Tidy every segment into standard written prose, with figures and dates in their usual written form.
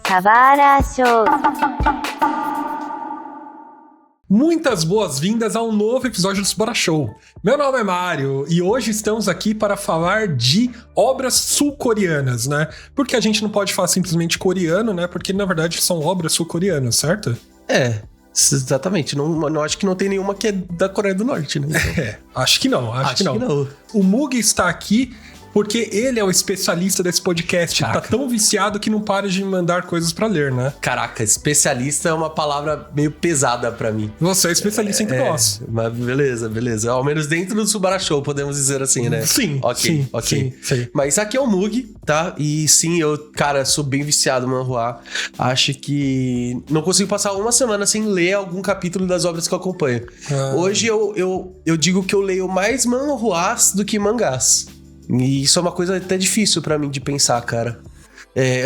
Sabara Show. Muitas boas-vindas a um novo episódio do Sabara Show. Meu nome é Mário e hoje estamos aqui para falar de obras sul-coreanas, né? Porque a gente não pode falar simplesmente coreano, né? Porque na verdade são obras sul-coreanas, certo? Exatamente. Não acho que não tem nenhuma que é da Coreia do Norte, né? Acho que não. O Mug está aqui porque ele é o especialista desse podcast. Caraca. Tá tão viciado que não para de me mandar coisas pra ler, né? Caraca, especialista é uma palavra meio pesada pra mim. Você é especialista em nós. Mas beleza. Ao menos dentro do Sabara Show, podemos dizer assim, né? Sim. Sim. Mas aqui é o Mug, tá? E sim, eu, sou bem viciado em manhwa. Acho que não consigo passar uma semana sem ler algum capítulo das obras que eu acompanho. Hoje eu digo que eu leio mais manhwas do que mangás. E isso é uma coisa até difícil pra mim de pensar, cara.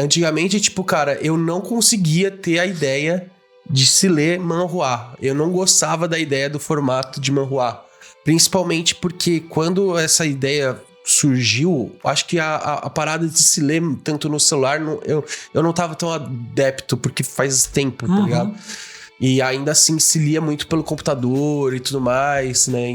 Antigamente, eu não conseguia ter a ideia de se ler manhwa. Eu não gostava da ideia do formato de manhwa. Principalmente porque quando essa ideia surgiu, acho que a parada de se ler tanto no celular, eu não tava tão adepto, porque faz tempo, tá ligado? E ainda assim se lia muito pelo computador e tudo mais, né?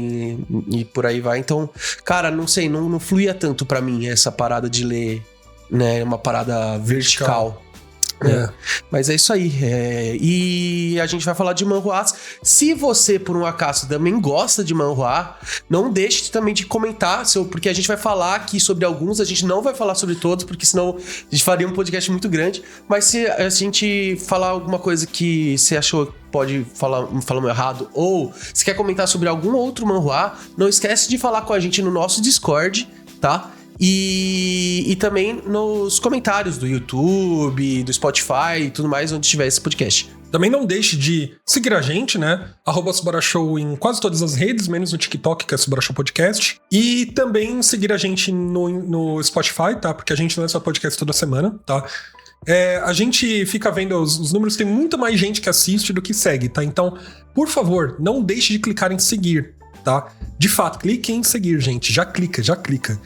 E por aí vai. Então, cara, não sei, não fluía tanto pra mim essa parada de ler, né? Uma parada vertical. Mas é isso aí. E a gente vai falar de manhwas. Se você, por um acaso, também gosta de manhwa, não deixe também de comentar, porque a gente vai falar aqui sobre alguns. A gente não vai falar sobre todos, porque senão a gente faria um podcast muito grande. Mas se a gente falar alguma coisa que você achou pode falamos errado, ou se quer comentar sobre algum outro manhwa, não esquece de falar com a gente no nosso Discord, tá? E também nos comentários do YouTube, do Spotify e tudo mais, onde tiver esse podcast. Também não deixe de seguir a gente, né? @Sabara Show em quase todas as redes, menos no TikTok, que é Sabara Show Podcast. E também seguir a gente no Spotify, tá? Porque a gente lança podcast toda semana, tá? A gente fica vendo os números, tem muito mais gente que assiste do que segue, tá? Então, por favor, não deixe de clicar em seguir, tá? De fato, clique em seguir, gente. Já clica.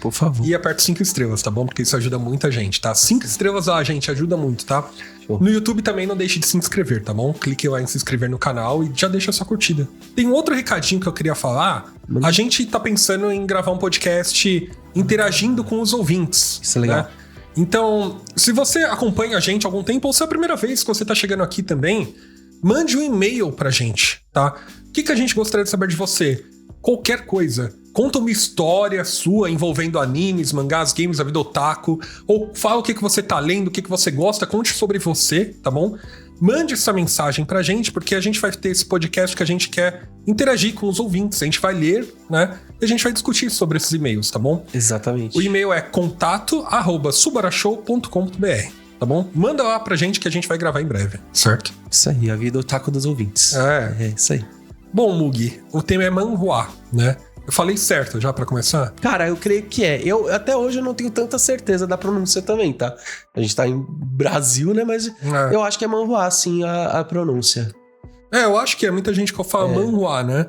Por favor. E aperta 5 estrelas, tá bom? Porque isso ajuda muita gente, tá? 5 estrelas, gente, ajuda muito, tá? Show. No YouTube também não deixe de se inscrever, tá bom? Clique lá em se inscrever no canal e já deixa a sua curtida. Tem um outro recadinho que eu queria falar. A gente tá pensando em gravar um podcast interagindo com os ouvintes. Isso é legal. Né? Então, se você acompanha a gente há algum tempo, ou se é a primeira vez que você tá chegando aqui também, mande um e-mail pra gente, tá? O que a gente gostaria de saber de você? Qualquer coisa. Conta uma história sua envolvendo animes, mangás, games, a vida otaku, ou fala o que você tá lendo, o que você gosta, conte sobre você, tá bom? Mande essa mensagem pra gente, porque a gente vai ter esse podcast que a gente quer interagir com os ouvintes. A gente vai ler, né? E a gente vai discutir sobre esses e-mails, tá bom? Exatamente. O e-mail é contato@subarashow.com.br, tá bom? Manda lá pra gente que a gente vai gravar em breve, certo? Isso aí, a vida otaku dos ouvintes. É isso aí. Bom, Mugi, o tema é manhwa, né? Eu falei certo já pra começar? Cara, eu creio que é. Até hoje eu não tenho tanta certeza da pronúncia também, tá? A gente tá em Brasil, né? Mas eu acho que é manhwa, sim, a pronúncia. Eu acho que é muita gente que fala manhwa, né?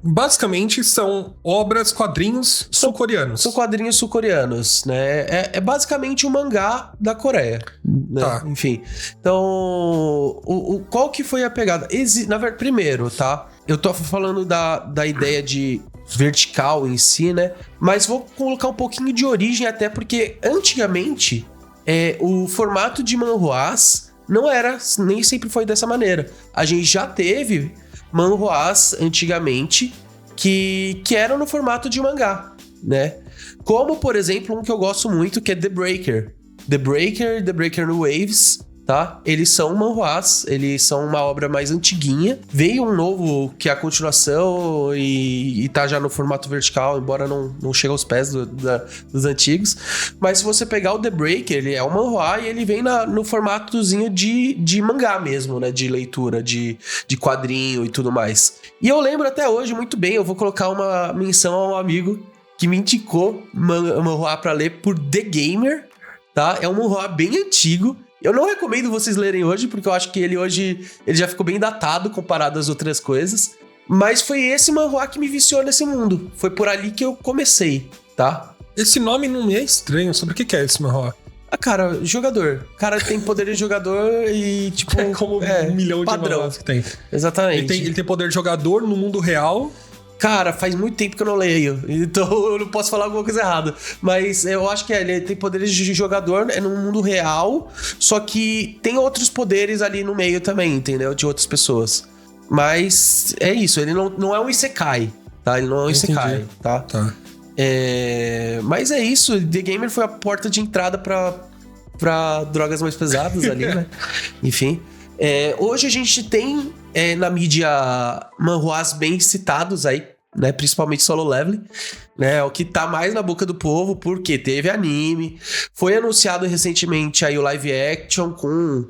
Basicamente são obras, quadrinhos sul-coreanos. São quadrinhos sul-coreanos, né? É basicamente um mangá da Coreia. Né? Tá. Enfim. Então, qual que foi a pegada? Na verdade, primeiro, tá? Eu tô falando da ideia de vertical em si, né? Mas vou colocar um pouquinho de origem, até porque antigamente o formato de manhwas não era, nem sempre foi dessa maneira. A gente já teve manhwas antigamente que eram no formato de mangá, né? Como, por exemplo, um que eu gosto muito, que é The Breaker. The Breaker no Waves, tá? Eles são manhwas, eles são uma obra mais antiguinha. Veio um novo que é a continuação e tá já no formato vertical, embora não chegue aos pés dos antigos. Mas se você pegar o The Breaker, ele é um manhwa e ele vem no formatozinho de mangá mesmo, né? De leitura, de quadrinho e tudo mais. E eu lembro até hoje muito bem, eu vou colocar uma menção a um amigo que me indicou manhwa pra ler por The Gamer, tá? É um manhwa bem antigo. Eu não recomendo vocês lerem hoje, porque eu acho que ele já ficou bem datado comparado às outras coisas. Mas foi esse manhwa que me viciou nesse mundo. Foi por ali que eu comecei, tá? Esse nome não me é estranho. Sobre o que é esse manhwa? Cara, jogador. O cara tem poder de jogador e, tipo... É como um milhão padrão. de manhwas que tem. Exatamente. Ele tem poder de jogador no mundo real. Cara, faz muito tempo que eu não leio, então eu não posso falar alguma coisa errada. Mas eu acho que ele tem poderes de jogador no mundo real, só que tem outros poderes ali no meio também, entendeu? De outras pessoas. Mas é isso, ele não é um Isekai, tá? Ele não é um Isekai, tá? Mas é isso, The Gamer foi a porta de entrada pra drogas mais pesadas ali, né? Enfim. Hoje a gente tem na mídia manhwas bem citados aí, né? Principalmente Solo Leveling, né? O que tá mais na boca do povo, porque teve anime, foi anunciado recentemente aí o live action com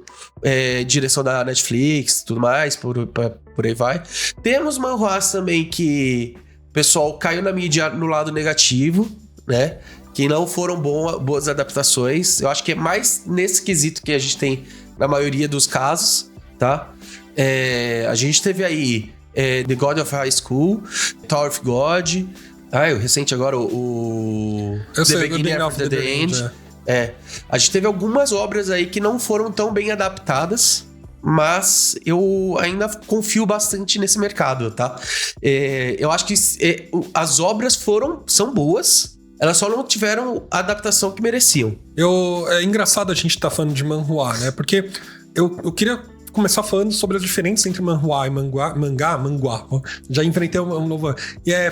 direção da Netflix e tudo mais, por aí vai. Temos manhwas também que o pessoal caiu na mídia no lado negativo, né? Que não foram boas adaptações. Eu acho que é mais nesse quesito que a gente tem na maioria dos casos, tá? A gente teve aí The God of High School, Tower of God, o recente agora, o The Beginning of the End. A gente teve algumas obras aí que não foram tão bem adaptadas, mas eu ainda confio bastante nesse mercado, tá? Eu acho que as obras são boas, elas só não tiveram a adaptação que mereciam. É engraçado a gente tá falando de manhwa, né? Porque eu queria começar falando sobre as diferenças entre manhwa e mangá. Já enfrentei um novo...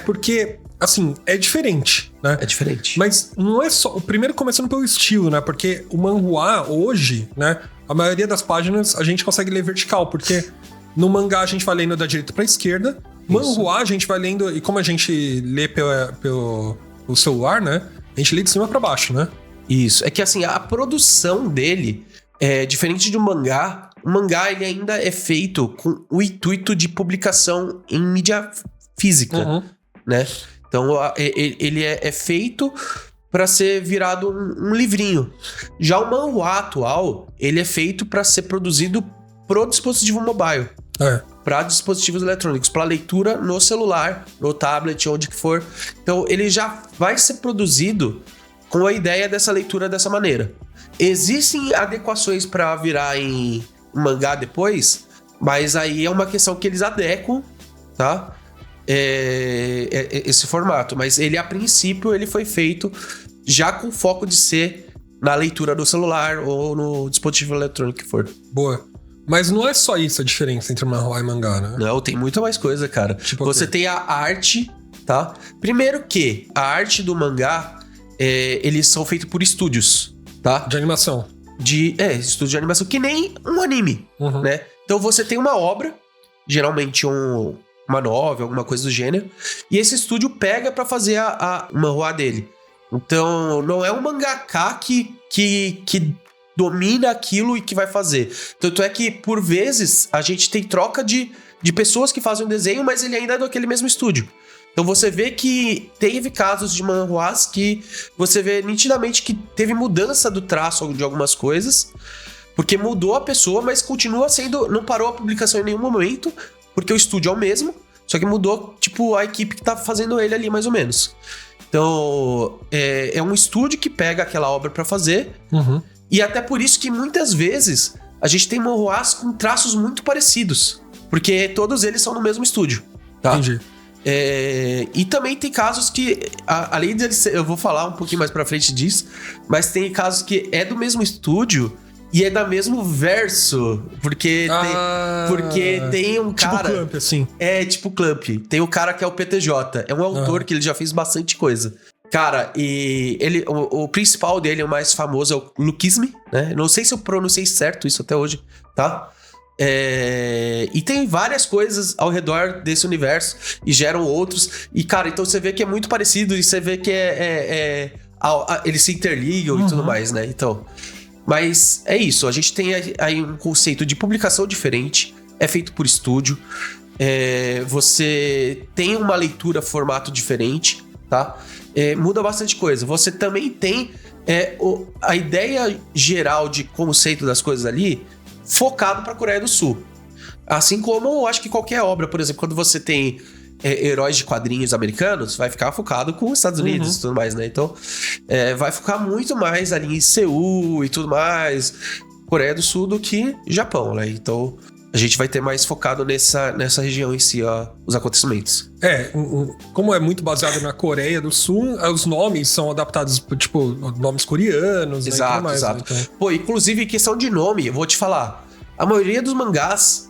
Porque, assim, é diferente, né? É diferente. Mas não é só... Primeiro começando pelo estilo, né? Porque o manhwa, hoje, né? A maioria das páginas a gente consegue ler vertical, porque no mangá a gente vai lendo da direita pra esquerda. Manhwa a gente vai lendo... E como a gente lê pelo celular, né? A gente lê de cima pra baixo, né? Isso. É que, assim, a produção dele é diferente de um mangá. O mangá, ele ainda é feito com o intuito de publicação em mídia física, né? Então, ele é feito para ser virado um livrinho. Já o manhwa atual, ele é feito para ser produzido pro dispositivo mobile. Para dispositivos eletrônicos, para leitura no celular, no tablet, onde que for. Então, ele já vai ser produzido com a ideia dessa leitura dessa maneira. Existem adequações para virar em mangá depois, mas aí é uma questão que eles adequam, tá? Esse formato. Mas ele, a princípio, ele foi feito já com foco de ser na leitura do celular ou no dispositivo eletrônico que for. Boa. Mas não é só isso a diferença entre manhwa e mangá, né? Não, tem muita mais coisa, cara. Tipo, você tem a arte, tá? Primeiro que a arte do mangá, eles são feitos por estúdios, tá? De animação. Estúdio de animação, que nem um anime, né? Então você tem uma obra, geralmente uma novel, alguma coisa do gênero, e esse estúdio pega pra fazer a manhwa dele. Então, não é um mangaka que domina aquilo e que vai fazer. Tanto é que, por vezes, a gente tem troca de pessoas que fazem um desenho, mas ele ainda é daquele mesmo estúdio. Então você vê que teve casos de manhwas que você vê nitidamente que teve mudança do traço de algumas coisas, porque mudou a pessoa, mas continua sendo... Não parou a publicação em nenhum momento, porque o estúdio é o mesmo, só que mudou, tipo, a equipe que tá fazendo ele ali, mais ou menos. Então, é um estúdio que pega aquela obra pra fazer, e até por isso que muitas vezes a gente tem manhwas com traços muito parecidos, porque todos eles são no mesmo estúdio, tá? Entendi. E também tem casos que, além deles, eu vou falar um pouquinho mais pra frente disso, mas tem casos que é do mesmo estúdio e é da mesmo verso, porque tem um cara... Tipo Clamp, assim. Tipo Clamp. Tem um cara que é o PTJ, é um autor que ele já fez bastante coisa. Cara, e ele, o principal dele, o mais famoso, é o Lukisme, né? Não sei se eu pronunciei certo isso até hoje, tá? E tem várias coisas ao redor desse universo e geram outros. E, cara, então você vê que é muito parecido e você vê que eles se interligam e tudo mais, né? Então, mas é isso. A gente tem aí um conceito de publicação diferente. É feito por estúdio. Você tem uma leitura formato diferente, tá? Muda bastante coisa. Você também tem a ideia geral de conceito das coisas ali focado para a Coreia do Sul. Assim como eu acho que qualquer obra, por exemplo, quando você tem heróis de quadrinhos americanos, vai ficar focado com os Estados Unidos e tudo mais, né? Então, vai focar muito mais ali em Seul e tudo mais, Coreia do Sul, do que Japão, né? Então, a gente vai ter mais focado nessa região em si, ó, os acontecimentos. Como é muito baseado na Coreia do Sul, os nomes são adaptados, tipo, nomes coreanos, exato, né? E tudo mais, exato. Né? Então... Pô, inclusive, questão de nome, eu vou te falar, a maioria dos mangás,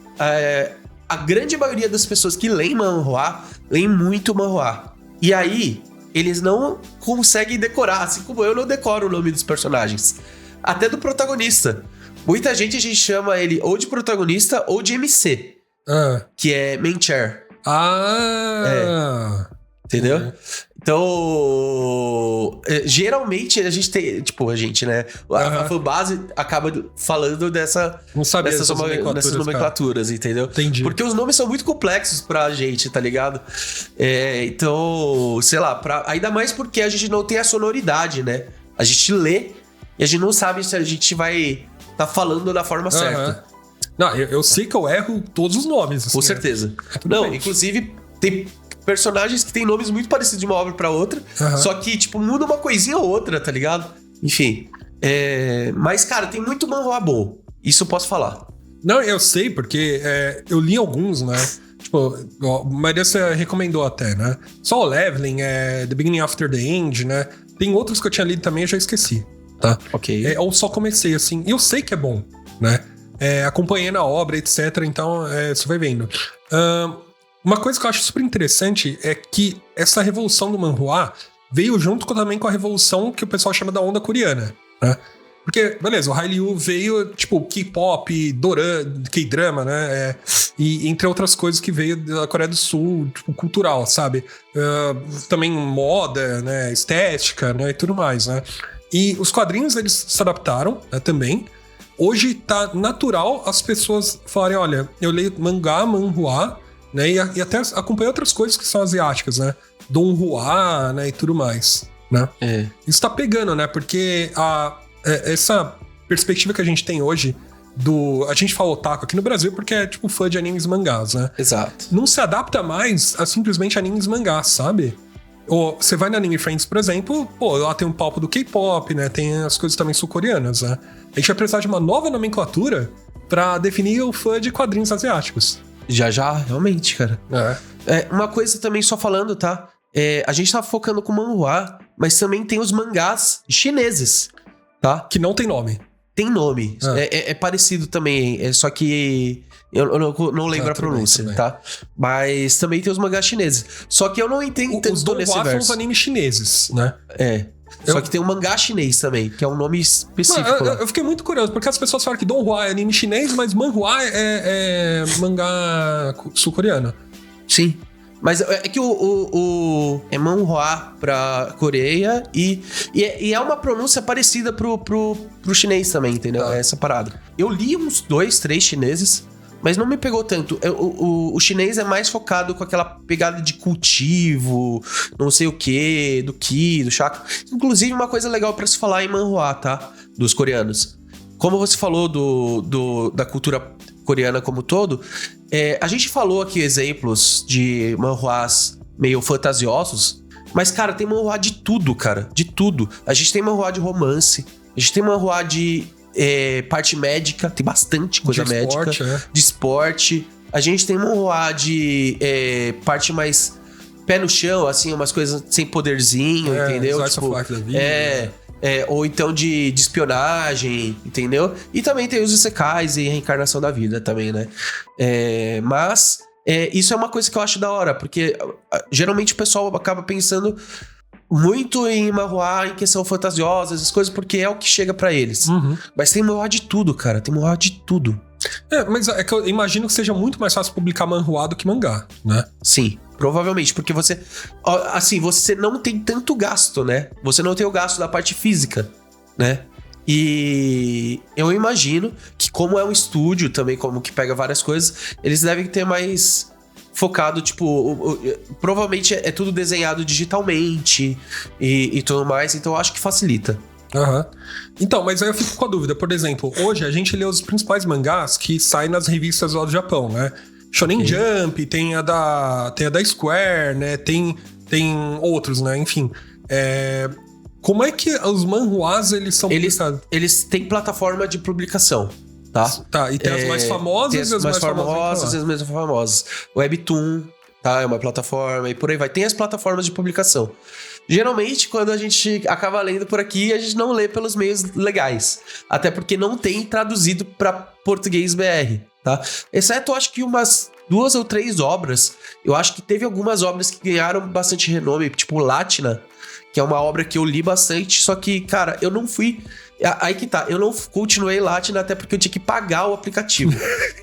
a grande maioria das pessoas que leem manhwa, leem muito manhwa. E aí, eles não conseguem decorar, assim como eu não decoro o nome dos personagens. Até do protagonista. Muita gente, a gente chama ele ou de protagonista ou de MC. Que é main chair. Entendeu? Então, geralmente a gente tem... Tipo, a gente, né? A fanbase acaba falando dessas nomenclaturas, entendeu? Entendi. Porque os nomes são muito complexos pra gente, tá ligado? Então, sei lá, ainda mais porque a gente não tem a sonoridade, né? A gente lê e a gente não sabe se a gente vai tá falando da forma certa. Não, eu sei que eu erro todos os nomes. Assim, com certeza. Não, inclusive, tem personagens que têm nomes muito parecidos de uma obra pra outra, só que, tipo, muda uma coisinha ou outra, tá ligado? Enfim. Mas, cara, tem muito manhwa bom. Isso eu posso falar. Não, eu sei, porque eu li alguns, né? Tipo, a maioria você recomendou até, né? Só o Leveling, The Beginning After the End, né? Tem outros que eu tinha lido também, eu já esqueci, tá? Ok. Eu só comecei, assim, e eu sei que é bom, né? Acompanhando a obra, etc, então você vai vendo. Uma coisa que eu acho super interessante é que essa revolução do manhwa veio junto também com a revolução que o pessoal chama da onda coreana, né? Porque, beleza, o Hallyu veio, tipo, K-pop, K-drama, né? E entre outras coisas que veio da Coreia do Sul, tipo, cultural, sabe? Também moda, né? Estética, né? E tudo mais, né? E os quadrinhos, eles se adaptaram, né, também. Hoje tá natural as pessoas falarem, olha, eu leio mangá, manhwa, né? E até acompanho outras coisas que são asiáticas, né? Donghua, né? E tudo mais, né? Isso tá pegando, né? Porque essa perspectiva que a gente tem hoje a gente fala otaku aqui no Brasil porque é tipo fã de animes e mangás, né? Exato. Não se adapta mais a simplesmente animes e mangás, sabe? Ou você vai na Anime Friends, por exemplo, lá tem um palco do K-pop, né? Tem as coisas também sul-coreanas, né? A gente vai precisar de uma nova nomenclatura pra definir o fã de quadrinhos asiáticos. Já, realmente, cara. Uma coisa também, só falando, tá? A gente tá focando com manhwa, mas também tem os mangás chineses, tá? Que não tem nome. Tem nome. É parecido também, só que eu não lembro a pronúncia, bem. Tá? Mas também tem os mangás chineses. Só que eu não entendo tanto nesse verso. São os animes chineses, né? Só que tem um mangá chinês também, que é um nome específico. Eu fiquei muito curioso, porque as pessoas falam que Donghua é anime chinês, mas manhwa é mangá sul-coreano. Sim. Mas é que é manhwa pra Coreia e é uma pronúncia parecida pro chinês também, entendeu? Essa parada. Eu li uns 2, 3 chineses, mas não me pegou tanto. O chinês é mais focado com aquela pegada de cultivo, não sei o que, do ki, do chakra. Inclusive, uma coisa legal pra se falar em manhwa, tá? Dos coreanos. Como você falou da cultura coreana como um todo, a gente falou aqui exemplos de manhwas meio fantasiosos, mas, cara, tem manhwa de tudo, cara. De tudo. A gente tem manhwa de romance, a gente tem manhwa de parte médica, tem bastante coisa médica. De esporte. A gente tem manhwa de parte mais pé no chão, assim, umas coisas sem poderzinho, entendeu? Tipo, da vida, ou então de espionagem, entendeu? E também tem os isekais e reencarnação da vida também, né? Mas isso é uma coisa que eu acho da hora, porque geralmente o pessoal acaba pensando muito em manhwa, em questão fantasiosa, essas coisas, porque é o que chega pra eles. Mas tem manhwa de tudo, cara. Tem manhwa de tudo. Mas é que eu imagino que seja muito mais fácil publicar manhwa do que mangá, né? Sim, provavelmente, porque você não tem tanto gasto, né? Você não tem o gasto da parte física, né? E eu imagino que, como é um estúdio também, como que pega várias coisas, eles devem ter mais focado, tipo, provavelmente é tudo desenhado digitalmente e tudo mais, então eu acho que facilita. Então, mas aí eu fico com a dúvida, por exemplo, hoje a gente lê os principais mangás que saem nas revistas lá do Japão, né? Shonen Jump, tem a da Square, né? Tem outros, né? Enfim. Como é que os manhwas, eles são publicados? Eles têm plataforma de publicação, tá? Tá, e tem as mais famosas e as mais famosas e as menos famosas. Webtoon, tá? É uma plataforma e por aí vai. Tem as plataformas de publicação. Geralmente, quando a gente acaba lendo por aqui, a gente não lê pelos meios legais. Até porque não tem traduzido para português BR, tá? Exceto, acho que umas 2 ou 3 obras. Eu acho que teve algumas obras que ganharam bastante renome, tipo Latina, que é uma obra que eu li bastante, só que, cara, eu não fui... Aí que tá, eu não continuei Latina até porque eu tinha que pagar o aplicativo.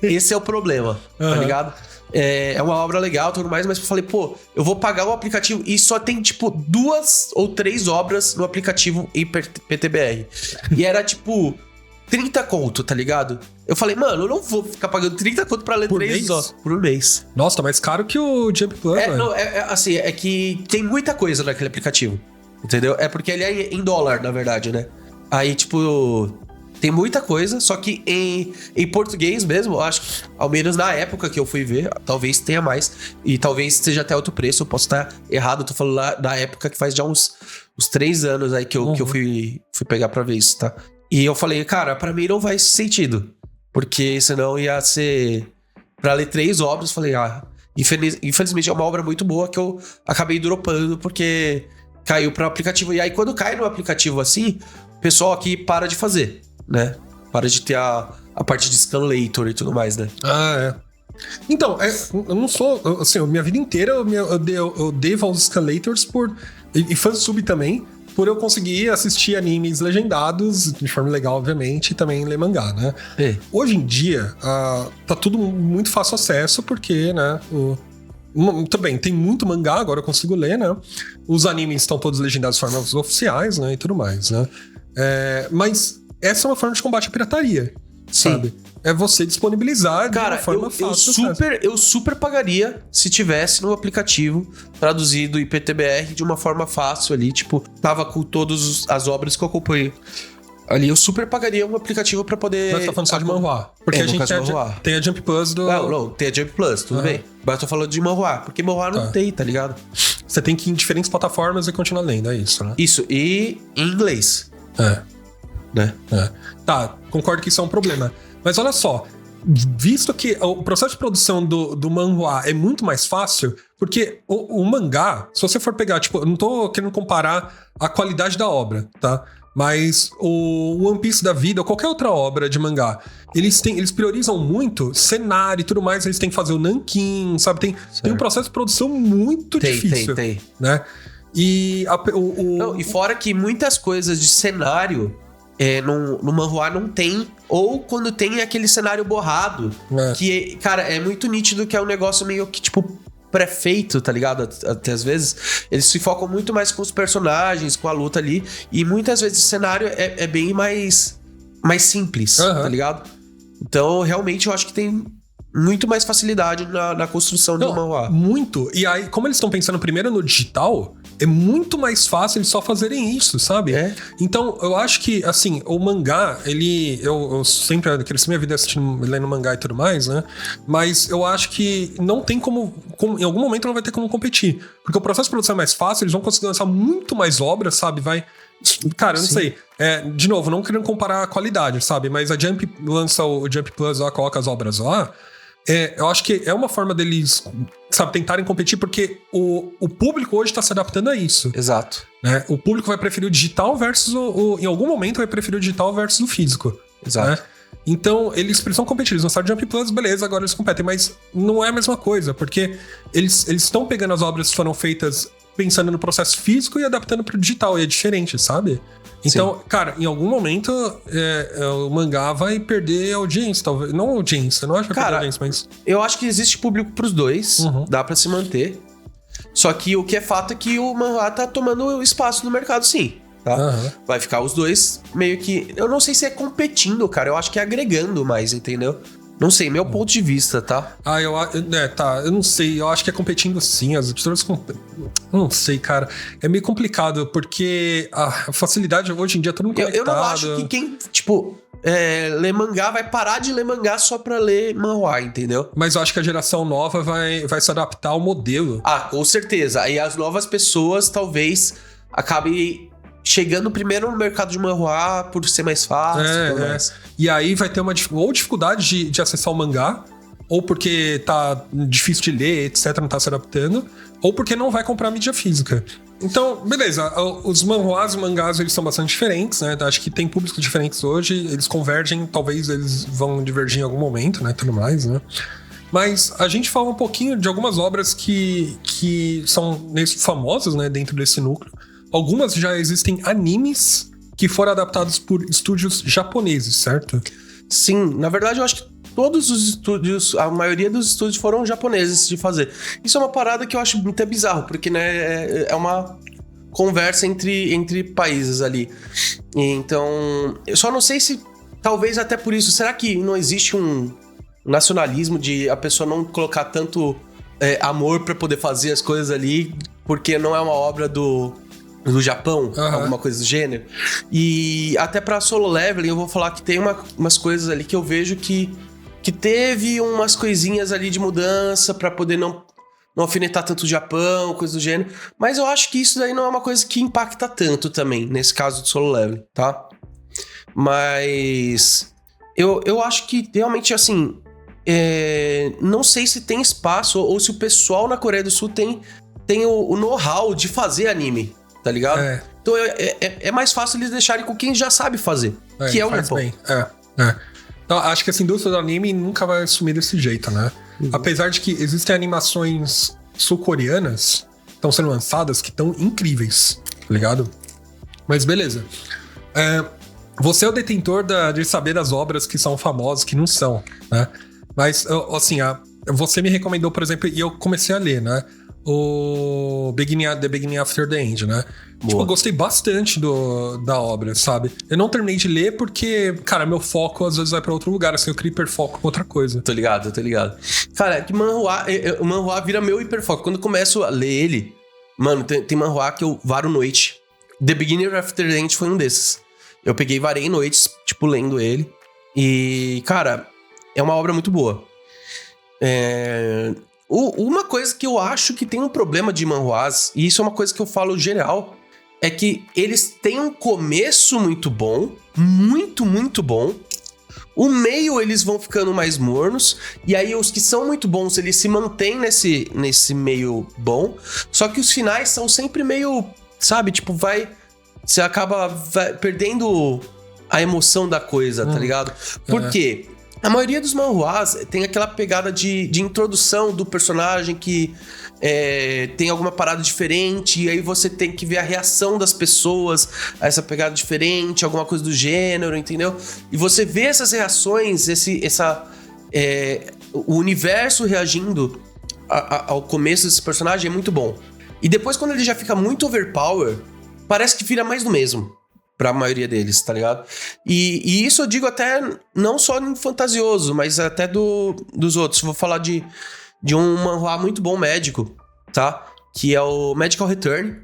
Esse é o problema, tá ligado? É uma obra legal e tudo mais, mas eu falei, pô, eu vou pagar o aplicativo e só tem, tipo, 2 ou 3 obras no aplicativo em PTBR. E era, tipo, 30 conto, tá ligado? Eu falei, mano, eu não vou ficar pagando 30 conto pra ler 3 por mês. Nossa, tá mais caro que o Jump Plus, Não, assim, é que tem muita coisa naquele aplicativo, entendeu? É porque ele é em dólar, na verdade, né? Aí, tipo... Tem muita coisa, só que em português mesmo, eu acho que, ao menos na época que eu fui ver, talvez tenha mais. E talvez seja até outro preço, eu posso estar errado. Eu tô falando lá da época que faz já uns 3 anos aí que eu fui pegar pra ver isso, tá? E eu falei, cara, pra mim não faz sentido. Porque senão ia ser... Pra ler 3 obras, falei, infelizmente é uma obra muito boa que eu acabei dropando porque caiu pro aplicativo. E aí quando cai no aplicativo assim, o pessoal aqui para de fazer, né? Para de ter a parte de scanlator e tudo mais, né? Então, eu não sou... Assim, minha vida inteira eu devo aos scanlators e fansub também, por eu conseguir assistir animes legendados, de forma legal, obviamente, e também ler mangá, né? Hoje em dia, tá tudo muito fácil acesso, porque, né... Também, tem muito mangá, agora eu consigo ler, né? Os animes estão todos legendados de formas oficiais, né? E tudo mais, né? Mas essa é uma forma de combate à pirataria, sabe? É você disponibilizar de uma forma fácil. Eu super pagaria se tivesse no aplicativo traduzido em PTBR de uma forma fácil ali, tipo, tava com todas as obras que eu acompanhei. Ali eu super pagaria um aplicativo pra poder... Mas tá falando só de manhwa. Porque a gente tem a Jump Plus do... Não, tem a Jump Plus, tudo bem. Mas eu tô falando de manhwa, porque manhwa não tem, tá ligado? Você tem que ir em diferentes plataformas e continuar lendo, é isso, né? Isso, e em inglês. Né? Tá, concordo que isso é um problema. Mas olha só, visto que o processo de produção do manhwa é muito mais fácil, porque o mangá, se você for pegar, tipo, eu não tô querendo comparar a qualidade da obra, tá? Mas o One Piece da vida, ou qualquer outra obra de mangá, eles priorizam muito cenário e tudo mais, eles têm que fazer o nanquim, sabe? Tem um processo de produção muito difícil. Tem. Né? E Não, e fora que muitas coisas de cenário no manhwa não tem, ou quando tem é aquele cenário borrado, que, cara, é muito nítido que é um negócio meio que, tipo, pré-feito, tá ligado? Até às vezes, eles se focam muito mais com os personagens, com a luta ali, e muitas vezes o cenário é bem mais simples, tá ligado? Então, realmente, eu acho que tem muito mais facilidade na construção de um manhwa. Muito. E aí, como eles estão pensando primeiro no digital, é muito mais fácil eles só fazerem isso, sabe? Então, eu acho que, assim, o mangá, eu sempre cresci minha vida assistindo, lendo mangá e tudo mais, né? Mas eu acho que não tem como em algum momento não vai ter como competir. Porque o processo de produção é mais fácil, eles vão conseguir lançar muito mais obras, sabe? Cara, eu não sei. De novo, não querendo comparar a qualidade, sabe? Mas a Jump lança o Jump Plus lá, coloca as obras lá. Eu acho que é uma forma deles, sabe, tentarem competir, porque o público hoje tá se adaptando a isso. Exato. Né? O público vai preferir o digital versus em algum momento vai preferir o digital versus o físico. Exato. Né? Então, eles precisam competir. Eles lançaram Jump Plus, beleza, agora eles competem. Mas não é a mesma coisa, porque eles estão pegando as obras que foram feitas pensando no processo físico e adaptando pro digital. E é diferente, sabe? Então, cara, em algum momento o mangá vai perder audiência, talvez. Não audiência, não acho que vai perder audiência, mas... Eu acho que existe público pros dois, dá pra se manter. Só que o que é fato é que o manhwa tá tomando espaço no mercado, sim. Tá? Vai ficar os dois meio que... Eu não sei se é competindo, cara. Eu acho que é agregando mais, entendeu? Não sei, meu ponto de vista, tá? Eu não sei, eu acho que é competindo sim, as editoras não sei, cara, é meio complicado, porque a facilidade hoje em dia é todo mundo conectado. Eu não acho que quem, ler mangá vai parar de ler mangá só pra ler manhwa, entendeu? Mas eu acho que a geração nova vai se adaptar ao modelo. Com certeza, aí as novas pessoas talvez acabem chegando primeiro no mercado de manhwa por ser mais fácil. E aí vai ter ou dificuldade de acessar o mangá, ou porque tá difícil de ler, etc, não tá se adaptando, ou porque não vai comprar mídia física. Então, beleza, os manhwas e mangás, eles são bastante diferentes, né? Acho que tem públicos diferentes hoje, eles convergem, talvez eles vão divergir em algum momento, né? Tudo mais, né? Mas a gente fala um pouquinho de algumas obras que são famosas, né? Dentro desse núcleo. Algumas já existem animes que foram adaptados por estúdios japoneses, certo? Sim, na verdade eu acho que todos os estúdios, a maioria dos estúdios foram japoneses de fazer. Isso é uma parada que eu acho muito bizarro, porque né, é uma conversa entre países ali. Então, eu só não sei se, talvez até por isso, será que não existe um nacionalismo de a pessoa não colocar tanto amor pra poder fazer as coisas ali, porque não é uma obra do Japão, alguma coisa do gênero. E até pra Solo Leveling eu vou falar que tem umas coisas ali que eu vejo que teve umas coisinhas ali de mudança pra poder não alfinetar tanto o Japão, coisa do gênero. Mas eu acho que isso daí não é uma coisa que impacta tanto também, nesse caso do Solo Leveling, tá? Mas eu acho que realmente, assim, não sei se tem espaço ou se o pessoal na Coreia do Sul tem o know-how de fazer anime, tá ligado? Então é mais fácil eles deixarem com quem já sabe fazer, que é o Japão. Então, acho que essa indústria do anime nunca vai sumir desse jeito, né? Apesar de que existem animações sul-coreanas que estão sendo lançadas que estão incríveis, tá ligado? Mas beleza. Você é o detentor de saber das obras que são famosas, que não são, né? Mas, assim, você me recomendou, por exemplo, e eu comecei a ler, né? O The Beginning After the End, né? Tipo, eu gostei bastante da obra, sabe? Eu não terminei de ler porque, cara, meu foco às vezes vai pra outro lugar, assim, eu queria hiperfoco com outra coisa. Tô ligado. Cara, que o manhwa vira meu hiperfoco. Quando eu começo a ler ele, mano, tem manhwa que eu varo noite. The Beginning After the End foi um desses. Eu varei noites, tipo, lendo ele. E, cara, é uma obra muito boa. Uma coisa que eu acho que tem um problema de manhwas, e isso é uma coisa que eu falo geral, é que eles têm um começo muito bom, muito, muito bom. O meio eles vão ficando mais mornos, e aí os que são muito bons, eles se mantêm nesse meio bom, só que os finais são sempre meio, sabe, tipo, você acaba perdendo a emoção da coisa, tá ligado? Por quê? A maioria dos manhwas tem aquela pegada de introdução do personagem que tem alguma parada diferente, e aí você tem que ver a reação das pessoas a essa pegada diferente, alguma coisa do gênero, entendeu? E você vê essas reações, o universo reagindo ao começo desse personagem é muito bom. E depois, quando ele já fica muito overpower, parece que vira mais do mesmo. Pra maioria deles, tá ligado? E isso eu digo até não só em fantasioso, mas até dos outros. Vou falar de um manhwa muito bom médico, tá? Que é o Medical Return.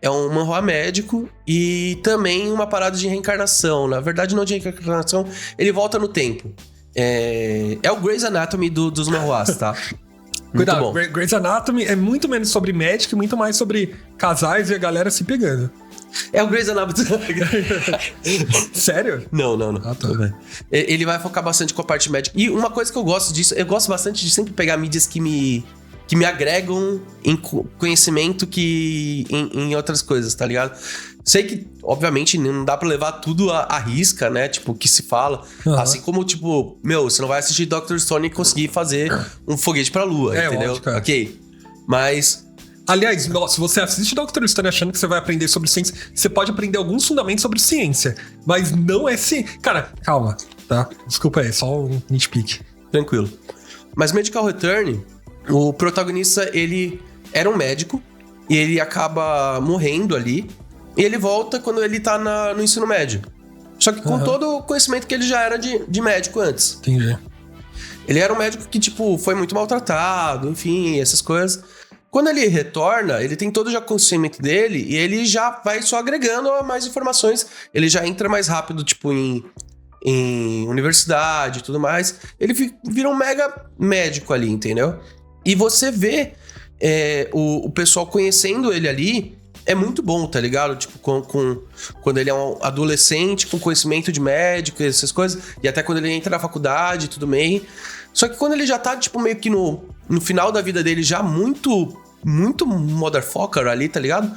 É um manhwa médico e também uma parada de reencarnação. Na verdade, não de reencarnação, ele volta no tempo. É o Grey's Anatomy dos manhwas, tá? Cuidado, Grey's Anatomy é muito menos sobre médico e muito mais sobre casais e a galera se pegando. É o Grey's Anatomy. Sério? Não. Ah, tá. Ele vai focar bastante com a parte médica. E uma coisa que eu gosto disso, eu gosto bastante de sempre pegar mídias que me agregam em conhecimento em outras coisas, tá ligado? Sei que, obviamente, não dá pra levar tudo à risca, né? Tipo, o que se fala. Assim como, tipo, você não vai assistir Dr. Stone e conseguir fazer um foguete pra lua, entendeu? Lógico, Ok. Mas... Aliás, se você assiste Dr. Stone achando que você vai aprender sobre ciência, você pode aprender alguns fundamentos sobre ciência, mas não é ciência. Cara, calma, tá? Desculpa aí, só um nitpick. Tranquilo. Mas Medical Return, o protagonista, ele era um médico e ele acaba morrendo ali e ele volta quando ele tá no ensino médio. Só que com todo o conhecimento que ele já era de médico antes. Entendi. Ele era um médico que, tipo, foi muito maltratado, enfim, essas coisas. Quando ele retorna, ele tem todo já o conhecimento dele e ele já vai só agregando mais informações. Ele já entra mais rápido, tipo, em universidade e tudo mais. Ele vira um mega médico ali, entendeu? E você vê o pessoal conhecendo ele ali, é muito bom, tá ligado? Tipo, quando ele é um adolescente com conhecimento de médico e essas coisas, e até quando ele entra na faculdade e tudo bem. Só que quando ele já tá, tipo, meio que no final da vida dele, já muito motherfucker ali, tá ligado?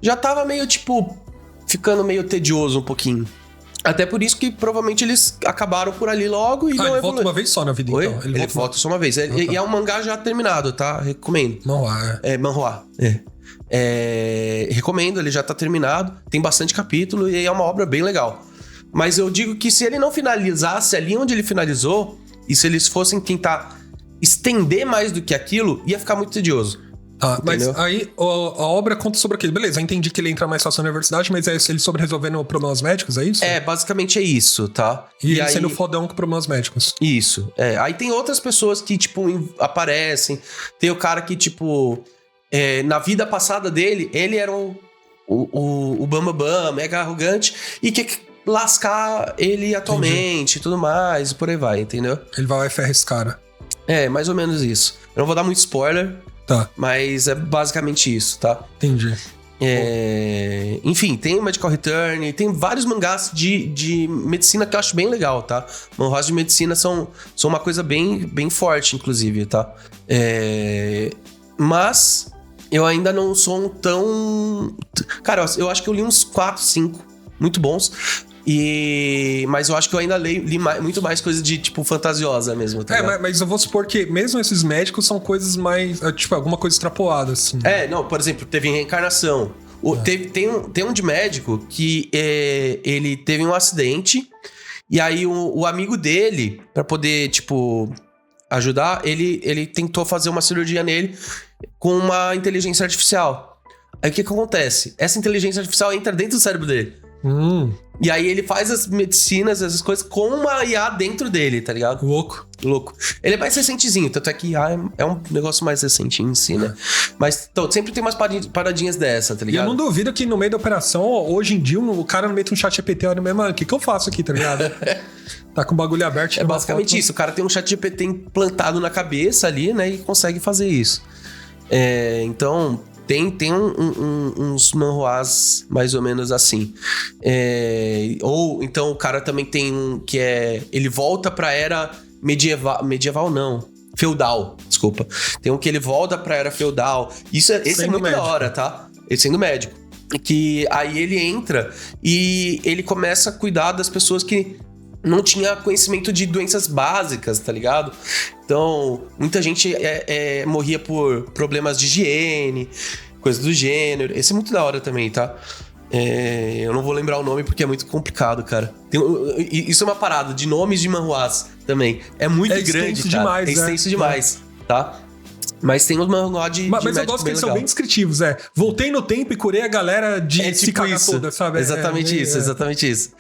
Já tava meio, tipo, ficando meio tedioso um pouquinho. Até por isso que provavelmente eles acabaram por ali logo e não ele volta uma vez só na vida, então. Ele volta só uma vez. E é um mangá já terminado, tá? Recomendo. Manhwa, Manhwa, recomendo, ele já tá terminado. Tem bastante capítulo e é uma obra bem legal. Mas eu digo que se ele não finalizasse ali onde ele finalizou, e se eles fossem tentar estender mais do que aquilo, ia ficar muito tedioso. Mas aí a obra conta sobre aquilo. Beleza, eu entendi que ele entra mais fácil na universidade, mas é ele sobre resolvendo problemas médicos, é isso? Basicamente é isso, tá? E ele aí, sendo fodão com problemas médicos. Isso, Aí tem outras pessoas que, tipo, aparecem. Tem o cara que, tipo, na vida passada dele, ele era o Bambambam, mega arrogante, e quer lascar ele atualmente e tudo mais, e por aí vai, entendeu? Ele vai lá e ferra esse cara. Mais ou menos isso. Eu não vou dar muito spoiler, mas é basicamente isso, tá? Entendi. Enfim, tem o Medical Return, tem vários mangás de medicina que eu acho bem legal, tá? Mangás de medicina são uma coisa bem forte, inclusive, tá? Mas eu ainda não sou tão... Cara, eu acho que eu li uns 4, 5 muito bons. Mas eu acho que eu ainda li muito mais coisa de, tipo, fantasiosa mesmo, tá ligado? Mas eu vou supor que mesmo esses médicos são coisas mais, tipo, alguma coisa extrapolada, assim. Não, por exemplo, teve reencarnação. Tem um de médico que ele teve um acidente e aí o amigo dele, pra poder, tipo, ajudar, ele tentou fazer uma cirurgia nele com uma inteligência artificial. Aí o que acontece? Essa inteligência artificial entra dentro do cérebro dele. E aí ele faz as medicinas, essas coisas, com uma IA dentro dele, tá ligado? Louco. Ele é mais recentezinho, tanto é que IA é um negócio mais recente em si, né? Mas então, sempre tem umas paradinhas dessa, tá ligado? E eu não duvido que no meio da operação, hoje em dia, o cara não mete um chat GPT, olha mesmo, mano, o que eu faço aqui, tá ligado? Tá com o bagulho aberto. É basicamente isso, o cara tem um chat GPT implantado na cabeça ali, né? E consegue fazer isso. Então... Tem uns manhwas mais ou menos assim. Ou então o cara também tem um que ele volta pra era medieval não, feudal, desculpa. Tem um que ele volta pra era feudal. Esse é muito médico. Da hora, tá? Ele sendo médico. Que aí ele entra e ele começa a cuidar das pessoas que não tinha conhecimento de doenças básicas, tá ligado? Então, muita gente morria por problemas de higiene, coisas do gênero. Esse é muito da hora também, tá? Eu não vou lembrar o nome porque é muito complicado, cara. Isso é uma parada de nomes de manhwas também. É muito grande, cara. Demais, é extenso demais, tá? Mas tem uns manhwas de Mas eu gosto que eles são bem descritivos, Voltei no tempo e curei a galera de se tipo cagar toda, sabe? Exatamente isso.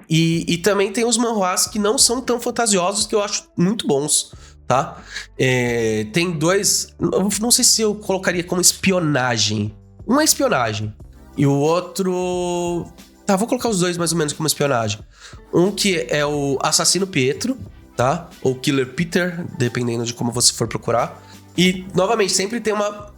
E também tem os manhwas que não são tão fantasiosos, que eu acho muito bons, tá? Tem dois... Não sei se eu colocaria como espionagem. Um é espionagem. E o outro... Tá, vou colocar os dois mais ou menos como espionagem. Um que é o Assassino Pietro, tá? Ou Killer Peter, dependendo de como você for procurar. E, novamente, sempre tem uma...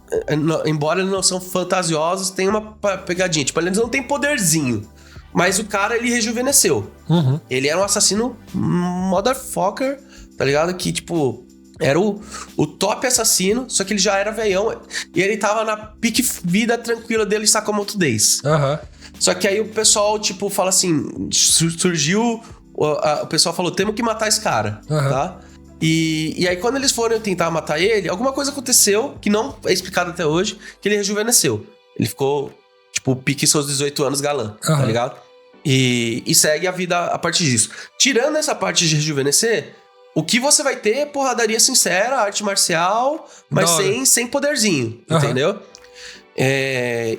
Embora eles não são fantasiosos, tem uma pegadinha. Tipo, eles não têm poderzinho. Mas o cara, ele rejuvenesceu. Uhum. Ele era um assassino motherfucker, tá ligado? Que, tipo, era o top assassino, só que ele já era velhão. E ele tava na pique vida tranquila dele, Sakamoto Days. Uhum. Só que aí o pessoal, tipo, fala assim... Surgiu... O pessoal falou, temos que matar esse cara, tá? E aí, quando eles foram tentar matar ele, alguma coisa aconteceu, que não é explicado até hoje, que ele rejuvenesceu. Ele ficou... Tipo, pique seus 18 anos galã, tá ligado? E segue a vida a partir disso. Tirando essa parte de rejuvenescer, o que você vai ter é porradaria sincera, arte marcial, mas sem poderzinho, entendeu?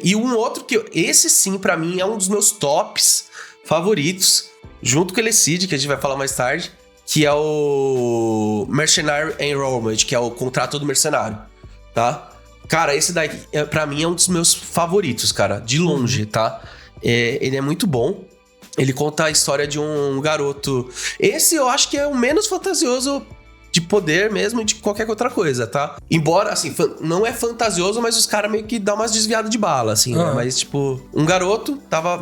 E um outro que... Esse sim, pra mim, é um dos meus tops favoritos, junto com o Elecid, que a gente vai falar mais tarde, que é o Mercenary Enrollment, que é o contrato do mercenário, tá? Cara, esse daí, pra mim, é um dos meus favoritos, cara, de longe, tá? Ele é muito bom. Ele conta a história de um garoto. Esse eu acho que é o menos fantasioso de poder mesmo, de qualquer outra coisa, tá? Embora, assim, não é fantasioso, mas os caras meio que dão umas desviadas de bala, assim, né? Mas, tipo, um garoto tava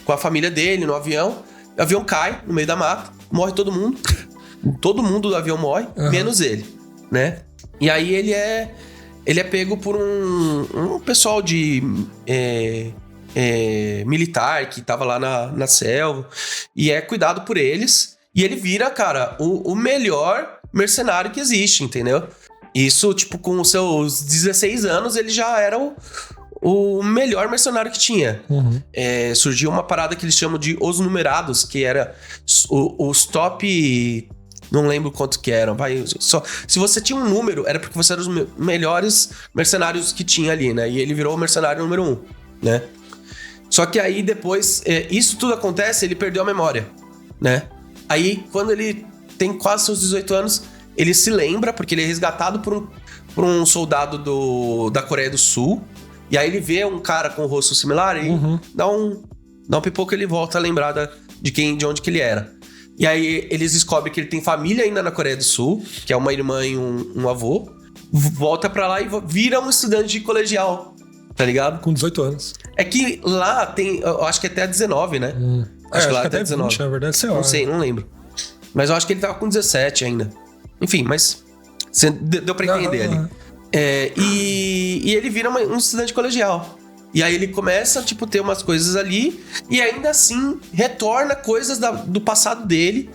com a família dele no avião, o avião cai no meio da mata, morre todo mundo. Todo mundo do avião morre, menos ele, né? E aí ele é pego por um pessoal de militar que tava lá na selva e é cuidado por eles. E ele vira, cara, o melhor mercenário que existe, entendeu? Isso, tipo, com os seus 16 anos, ele já era o melhor mercenário que tinha. Surgiu uma parada que eles chamam de Os Numerados, que era os top... Não lembro quanto que eram. Se você tinha um número, era porque você era os melhores mercenários que tinha ali, né? E ele virou o mercenário número 1, né? Só que aí depois, isso tudo acontece, ele perdeu a memória, né? Aí, quando ele tem quase seus 18 anos, ele se lembra, porque ele é resgatado por um soldado da Coreia do Sul. E aí ele vê um cara com um rosto similar e dá um pipoco e ele volta a lembrar de onde que ele era. E aí eles descobrem que ele tem família ainda na Coreia do Sul, que é uma irmã e um avô. Volta pra lá e vira um estudante de colegial, tá ligado? Com 18 anos. É que lá tem, eu acho que até 19, né? Acho que lá até 19. 20, na verdade, sei lá. Não sei, não lembro. Mas eu acho que ele tava com 17 ainda. Enfim, mas deu pra entender ali. E ele vira um estudante colegial. E aí ele começa, tipo, ter umas coisas ali e ainda assim retorna coisas do passado dele,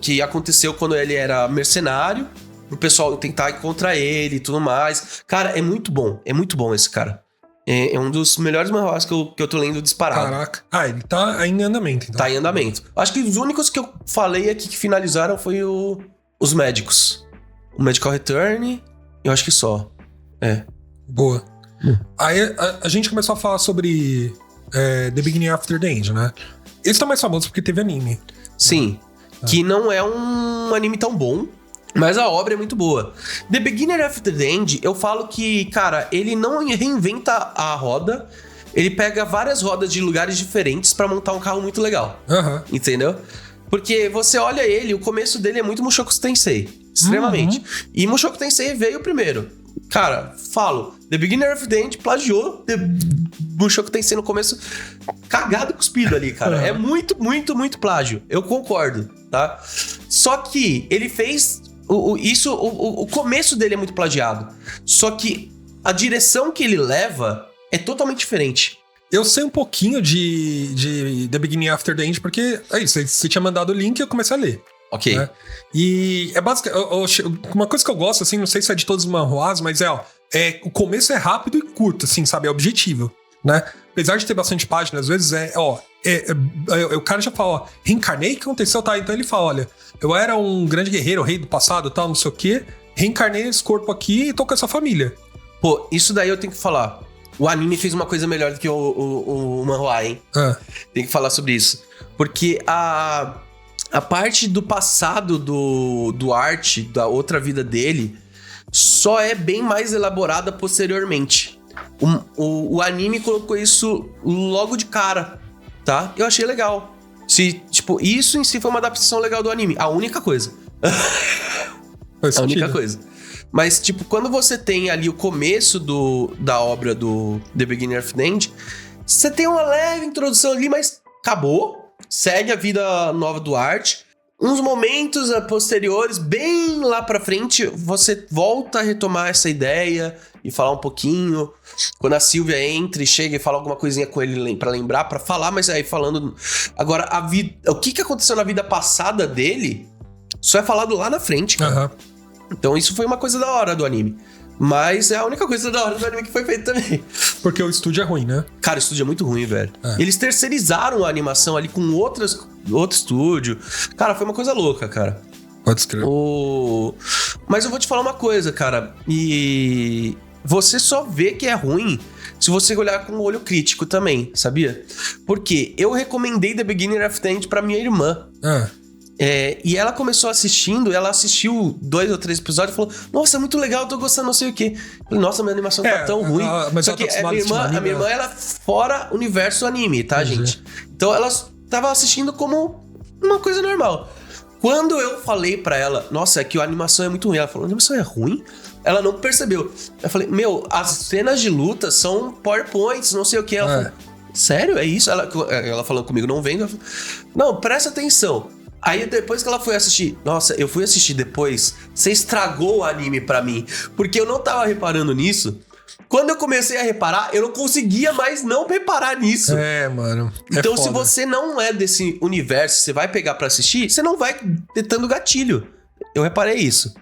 que aconteceu quando ele era mercenário, pro pessoal tentar ir contra ele e tudo mais. Cara, é muito bom esse cara. É um dos melhores manhwas que eu tô lendo disparado. Caraca. Ele tá em andamento, então. Tá em andamento. Acho que os únicos que eu falei aqui que finalizaram foi os médicos. O Medical Return, eu acho que só. Boa. Aí a gente começou a falar sobre The Beginning After the End, né? Esse tá mais famoso porque teve anime. Sim. Que não é um anime tão bom, mas a obra é muito boa. The Beginning After the End, eu falo que, cara, ele não reinventa a roda, ele pega várias rodas de lugares diferentes pra montar um carro muito legal. Entendeu? Porque você olha ele, o começo dele é muito Mushoku Tensei. Extremamente. E Mushoku Tensei veio primeiro. Cara, The Beginner of the End plagiou Mushoku Tensei no começo, cagado e cuspido ali, cara. É muito, muito, muito plágio. Eu concordo, tá? Só que ele fez o começo dele é muito plagiado. Só que a direção que ele leva é totalmente diferente. Eu sei um pouquinho de The Beginning After the End, porque é isso, você tinha mandado o link e eu comecei a ler. Ok. Né? E é basicamente... Uma coisa que eu gosto, assim, não sei se é de todos os manhwas, mas o começo é rápido e curto, assim, sabe? É objetivo, né? Apesar de ter bastante páginas, às vezes o cara já fala, reencarnei, o que aconteceu? Tá, então ele fala, olha, eu era um grande guerreiro, rei do passado, tal, não sei o quê, reencarnei nesse corpo aqui e tô com essa família. Pô, isso daí eu tenho que falar. O anime fez uma coisa melhor do que o manhwa, hein? Tem que falar sobre isso. Porque a parte do passado do Art, da outra vida dele, só é bem mais elaborada posteriormente. O anime colocou isso logo de cara, tá? Eu achei legal. Isso em si foi uma adaptação legal do anime. A única coisa. A única coisa. Mas, quando você tem ali o começo da obra do The Beginning of the End, você tem uma leve introdução ali, mas acabou. Segue a vida nova do Art. Uns momentos posteriores, bem lá pra frente, você volta a retomar essa ideia e falar um pouquinho. Quando a Sylvia entra e chega e fala alguma coisinha com ele pra lembrar, pra falar, mas aí falando... Agora, o que aconteceu na vida passada dele só é falado lá na frente, cara. Então isso foi uma coisa da hora do anime. Mas é a única coisa da hora do anime que foi feito também. Porque o estúdio é ruim, né? Cara, o estúdio é muito ruim, velho. Eles terceirizaram a animação ali com outro estúdio. Cara, foi uma coisa louca, cara. Pode escrever. Mas eu vou te falar uma coisa, cara. E você só vê que é ruim se você olhar com um olho crítico também, sabia? Porque eu recomendei The Beginning of the End pra minha irmã. E ela começou assistindo, ela assistiu 2 ou 3 episódios e falou: nossa, muito legal, eu tô gostando, não sei o quê. Eu falei: nossa, minha animação tá tão ruim. Mas só que a minha irmã, ela é fora o universo anime, tá, gente? Então ela tava assistindo como uma coisa normal. Quando eu falei pra ela: nossa, é que a animação é muito ruim. Ela falou: a animação é ruim? Ela não percebeu. Eu falei: meu, as cenas de luta são PowerPoints, não sei o que. Ela falou: sério? É isso? Ela falando comigo, não vendo. Ela falou: não, presta atenção. Aí depois que ela foi assistir... Nossa, eu fui assistir depois. Você estragou o anime pra mim. Porque eu não tava reparando nisso. Quando eu comecei a reparar, eu não conseguia mais não reparar nisso. Mano. Então, se você não é desse universo, você vai pegar pra assistir, você não vai ter tanto gatilho. Eu reparei isso.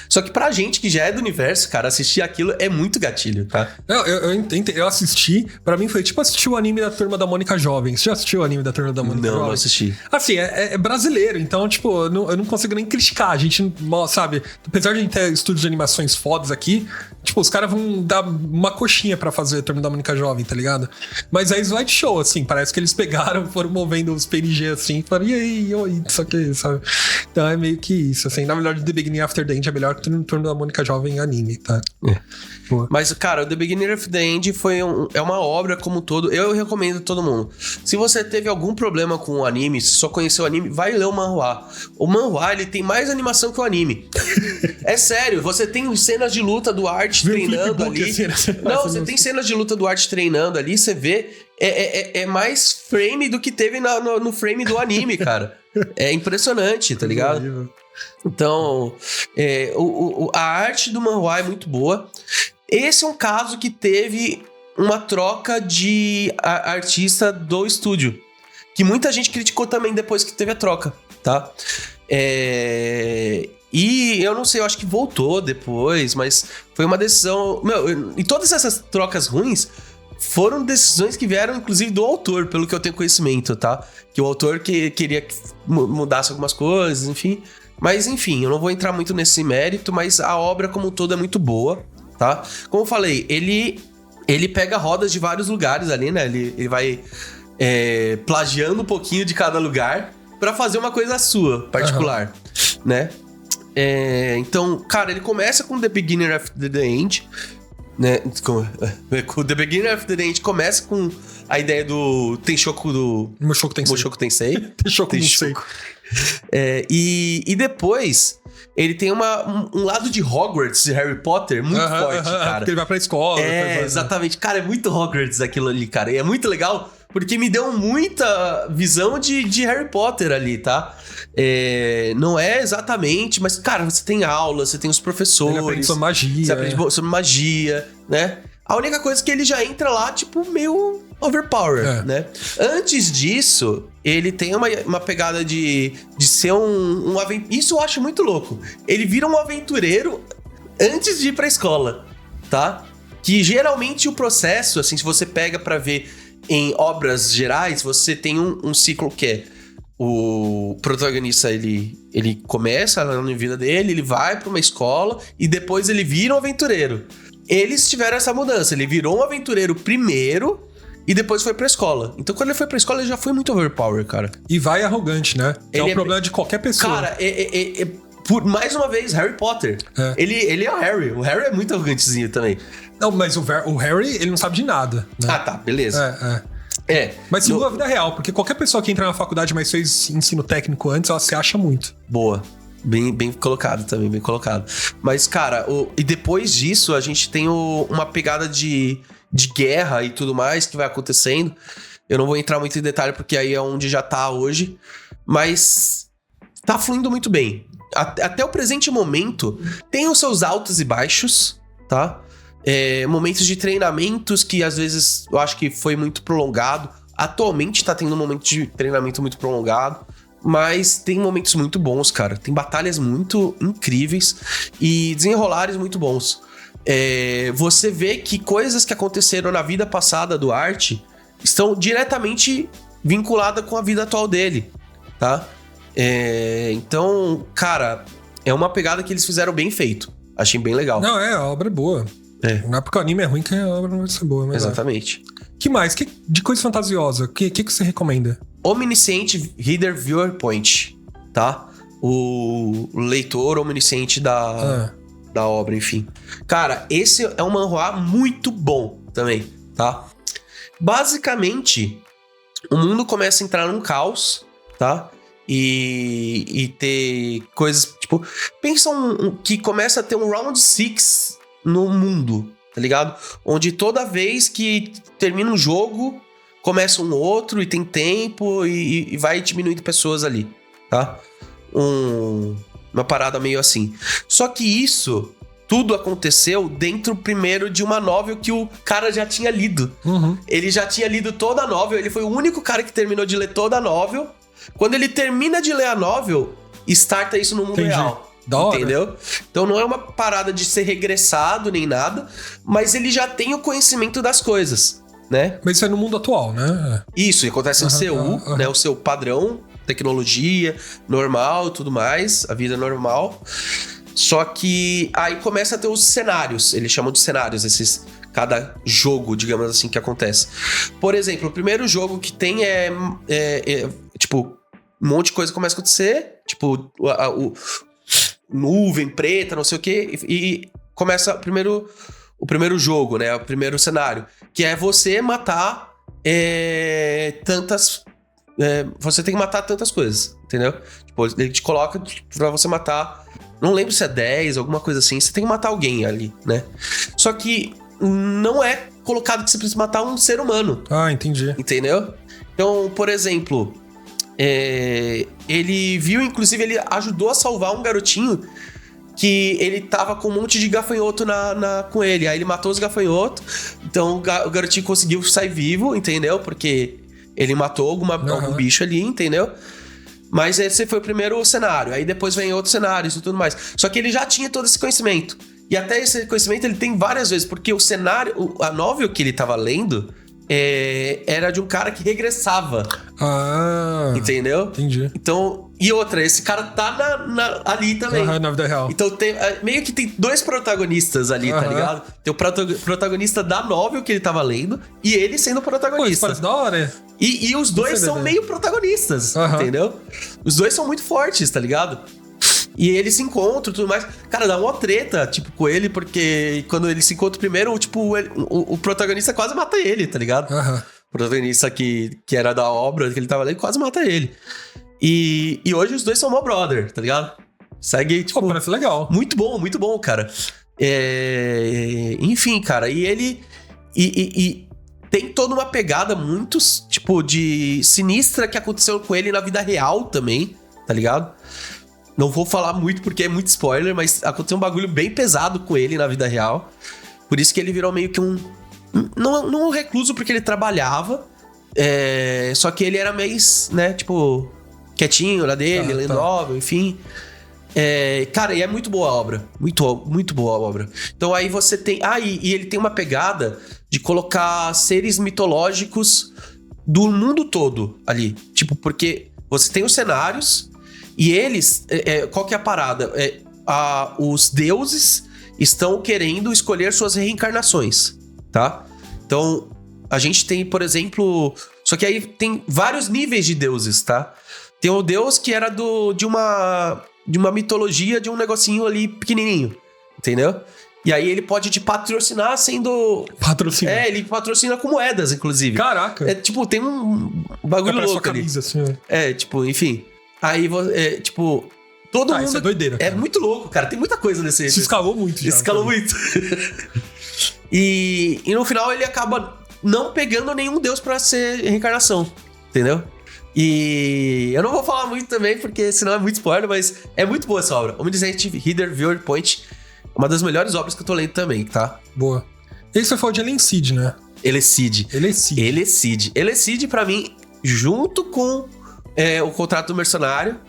Só que pra gente que já é do universo, cara, assistir aquilo é muito gatilho, tá? Não, eu assisti, pra mim foi tipo assistir o anime da Turma da Mônica Jovem. Você já assistiu o anime da Turma da Mônica Jovem? Não assisti. Assim, é brasileiro, então, tipo, eu não consigo nem criticar. A gente, sabe, apesar de a gente ter estúdios de animações fodas aqui, tipo, os caras vão dar uma coxinha pra fazer a Turma da Mônica Jovem, tá ligado? Mas é slide show, assim, parece que eles pegaram, foram movendo os PNG assim, e falaram, e aí, isso aqui, sabe? Então é meio que isso, assim. Na verdade, The Beginning After the End é melhor que o Turma da Mônica Jovem em anime, tá? Mas, cara, The Beginning of the End é uma obra como um todo. Eu recomendo todo mundo. Se você teve algum problema com o anime, se só conheceu o anime, vai ler o manhwa. O manhwa, ele tem mais animação que o anime. É sério, você tem cenas de luta do Art treinando ali. Não, você tem cenas de luta do Art treinando ali, você vê. É mais frame do que teve no frame do anime, cara. É impressionante, tá ligado? Então, a arte do manhwa é muito boa. Esse é um caso que teve uma troca de artista do estúdio, que muita gente criticou também depois que teve a troca, tá? E eu não sei, eu acho que voltou depois, mas foi uma decisão... e todas essas trocas ruins foram decisões que vieram, inclusive, do autor, pelo que eu tenho conhecimento, tá? Que o autor queria que mudasse algumas coisas, enfim... Mas, enfim, eu não vou entrar muito nesse mérito, mas a obra como um todo é muito boa, tá? Como eu falei, ele pega rodas de vários lugares ali, né? Ele vai plagiando um pouquinho de cada lugar pra fazer uma coisa sua, particular, né? Então, cara, ele começa com The Beginning of the End, né? Com The Beginning of the End começa com a ideia do Tenshoku do... Mushoku Tensei. Tenshoku. E depois ele tem um lado de Hogwarts de Harry Potter muito forte, cara. Porque ele vai pra escola. Exatamente. Cara, é muito Hogwarts aquilo ali, cara. E é muito legal porque me deu muita visão de Harry Potter ali, tá? Não é exatamente, mas, cara, você tem aula, você tem os professores. Ele aprende sobre magia. Você aprende sobre magia, né? A única coisa é que ele já entra lá, tipo, meio overpower, né? Antes disso, ele tem uma pegada de ser um aventureiro. Isso eu acho muito louco. Ele vira um aventureiro antes de ir pra escola, tá? Que geralmente o processo, assim, se você pega pra ver em obras gerais, você tem um ciclo que é o protagonista, ele começa na vida dele, ele vai pra uma escola e depois ele vira um aventureiro. Eles tiveram essa mudança, ele virou um aventureiro primeiro e depois foi pra escola. Então quando ele foi pra escola, ele já foi muito overpower, cara. E vai arrogante, né? É um problema de qualquer pessoa. Cara, por mais uma vez, Harry Potter. Ele é o Harry. O Harry é muito arrogantezinho também. Não, mas o Harry, ele não sabe de nada, né? Ah, tá, beleza. Mas segundo a vida real, porque qualquer pessoa que entra na faculdade, mas fez ensino técnico antes, ela se acha muito. Boa. Bem colocado também, bem colocado. Mas, cara, e depois disso, a gente tem uma pegada de guerra e tudo mais que vai acontecendo. Eu não vou entrar muito em detalhe, porque aí é onde já tá hoje. Mas tá fluindo muito bem. Até o presente momento, tem os seus altos e baixos, tá? Momentos de treinamentos que, às vezes, eu acho que foi muito prolongado. Atualmente tá tendo um momento de treinamento muito prolongado. Mas tem momentos muito bons, cara. Tem batalhas muito incríveis e desenrolares muito bons. Você vê que coisas que aconteceram na vida passada do Art estão diretamente vinculadas com a vida atual dele, tá? Então, cara, é uma pegada que eles fizeram bem feito. Achei bem legal. Não, a obra é boa. Não é porque o anime é ruim que a obra não vai ser boa, mas Exatamente. Que mais? De coisa fantasiosa, o que você recomenda? Omniscient Reader Viewer Point, tá? O leitor omnisciente da obra, enfim. Cara, esse é um manhwa muito bom também, tá? Basicamente, o mundo começa a entrar num caos, tá? E ter coisas, tipo... Pensa que começa a ter um Round 6 no mundo, tá ligado? Onde toda vez que termina um jogo, começa um outro e tem tempo e vai diminuindo pessoas ali, tá? Uma parada meio assim. Só que isso tudo aconteceu dentro primeiro de uma novel que o cara já tinha lido. Ele já tinha lido toda a novel, ele foi o único cara que terminou de ler toda a novel. Quando ele termina de ler a novel, starta isso no mundo real. Da hora. Entendeu? Então não é uma parada de ser regressado nem nada, mas ele já tem o conhecimento das coisas, né? Mas isso é no mundo atual, né? Isso, acontece no seu, né? O seu padrão, tecnologia, normal, tudo mais, a vida normal. Só que aí começa a ter os cenários, eles chamam de cenários, cada jogo, digamos assim, que acontece. Por exemplo, o primeiro jogo que tem tipo, um monte de coisa começa a acontecer, tipo, nuvem preta, não sei o quê, e começa o primeiro jogo, né? O primeiro cenário, que é você matar você tem que matar tantas coisas, entendeu? Tipo, ele te coloca pra você matar, não lembro se é 10, alguma coisa assim, você tem que matar alguém ali, né? Só que não é colocado que você precisa matar um ser humano. Ah, entendi. Entendeu? Então, por exemplo... ele viu, inclusive, ele ajudou a salvar um garotinho que ele tava com um monte de gafanhoto com ele. Aí ele matou os gafanhotos, então o garotinho conseguiu sair vivo, entendeu? Porque ele matou algum bicho ali, entendeu? Mas esse foi o primeiro cenário. Aí depois vem outros cenários e tudo mais. Só que ele já tinha todo esse conhecimento. E até esse conhecimento ele tem várias vezes, porque o cenário, a novel que ele tava lendo... era de um cara que regressava. Entendeu? Entendi. Então, e outra, esse cara tá ali também. Na vida real. Então, meio que tem dois protagonistas ali, tá ligado? Tem o protagonista da novel que ele tava lendo e ele sendo o protagonista. Pô, isso parece da hora. E os dois são meio protagonistas, entendeu? Os dois são muito fortes, tá ligado? E eles se encontram e tudo mais. Cara, dá uma treta, tipo, com ele, porque quando eles se encontram primeiro, tipo, o protagonista quase mata ele, tá ligado? O protagonista que era da obra que ele tava lendo quase mata ele. E hoje os dois são mó brother, tá ligado? Segue, tipo... Pô, parece legal. Muito bom, cara. Enfim, cara, e ele... E tem toda uma pegada muito, tipo, de sinistra que aconteceu com ele na vida real também, tá ligado? Não vou falar muito porque é muito spoiler, mas aconteceu um bagulho bem pesado com ele na vida real. Por isso que ele virou meio que não um recluso porque ele trabalhava. Só que ele era meio, né, tipo, quietinho lá dele, lendo obra, enfim. Cara, e é muito boa a obra. Muito boa a obra. Então aí você tem... e ele tem uma pegada de colocar seres mitológicos do mundo todo ali. Tipo, porque você tem os cenários... E eles, qual que é a parada? Os deuses estão querendo escolher suas reencarnações, tá? Então, a gente tem, por exemplo... Só que aí tem vários níveis de deuses, tá? Tem o deus que era de uma mitologia, de um negocinho ali pequenininho, entendeu? E aí ele pode te patrocinar sendo... Patrocina? Ele patrocina com moedas, inclusive. Caraca! Tipo, tem um bagulho louco ali. Camisa, assim, tipo, enfim... Aí, tipo, todo mundo... Isso é doideira, cara. É muito louco, cara. Tem muita coisa nesse... Isso escalou muito já. Escalou muito. E no final ele acaba não pegando nenhum deus pra ser reencarnação. Entendeu? E eu não vou falar muito também, porque senão é muito spoiler, mas é muito boa essa obra. Omniscient Reader Viewer Point. Uma das melhores obras que eu tô lendo também, tá? Boa. E você falou de Elencid, né? Elencid, pra mim, junto com... o Contrato do Mercenário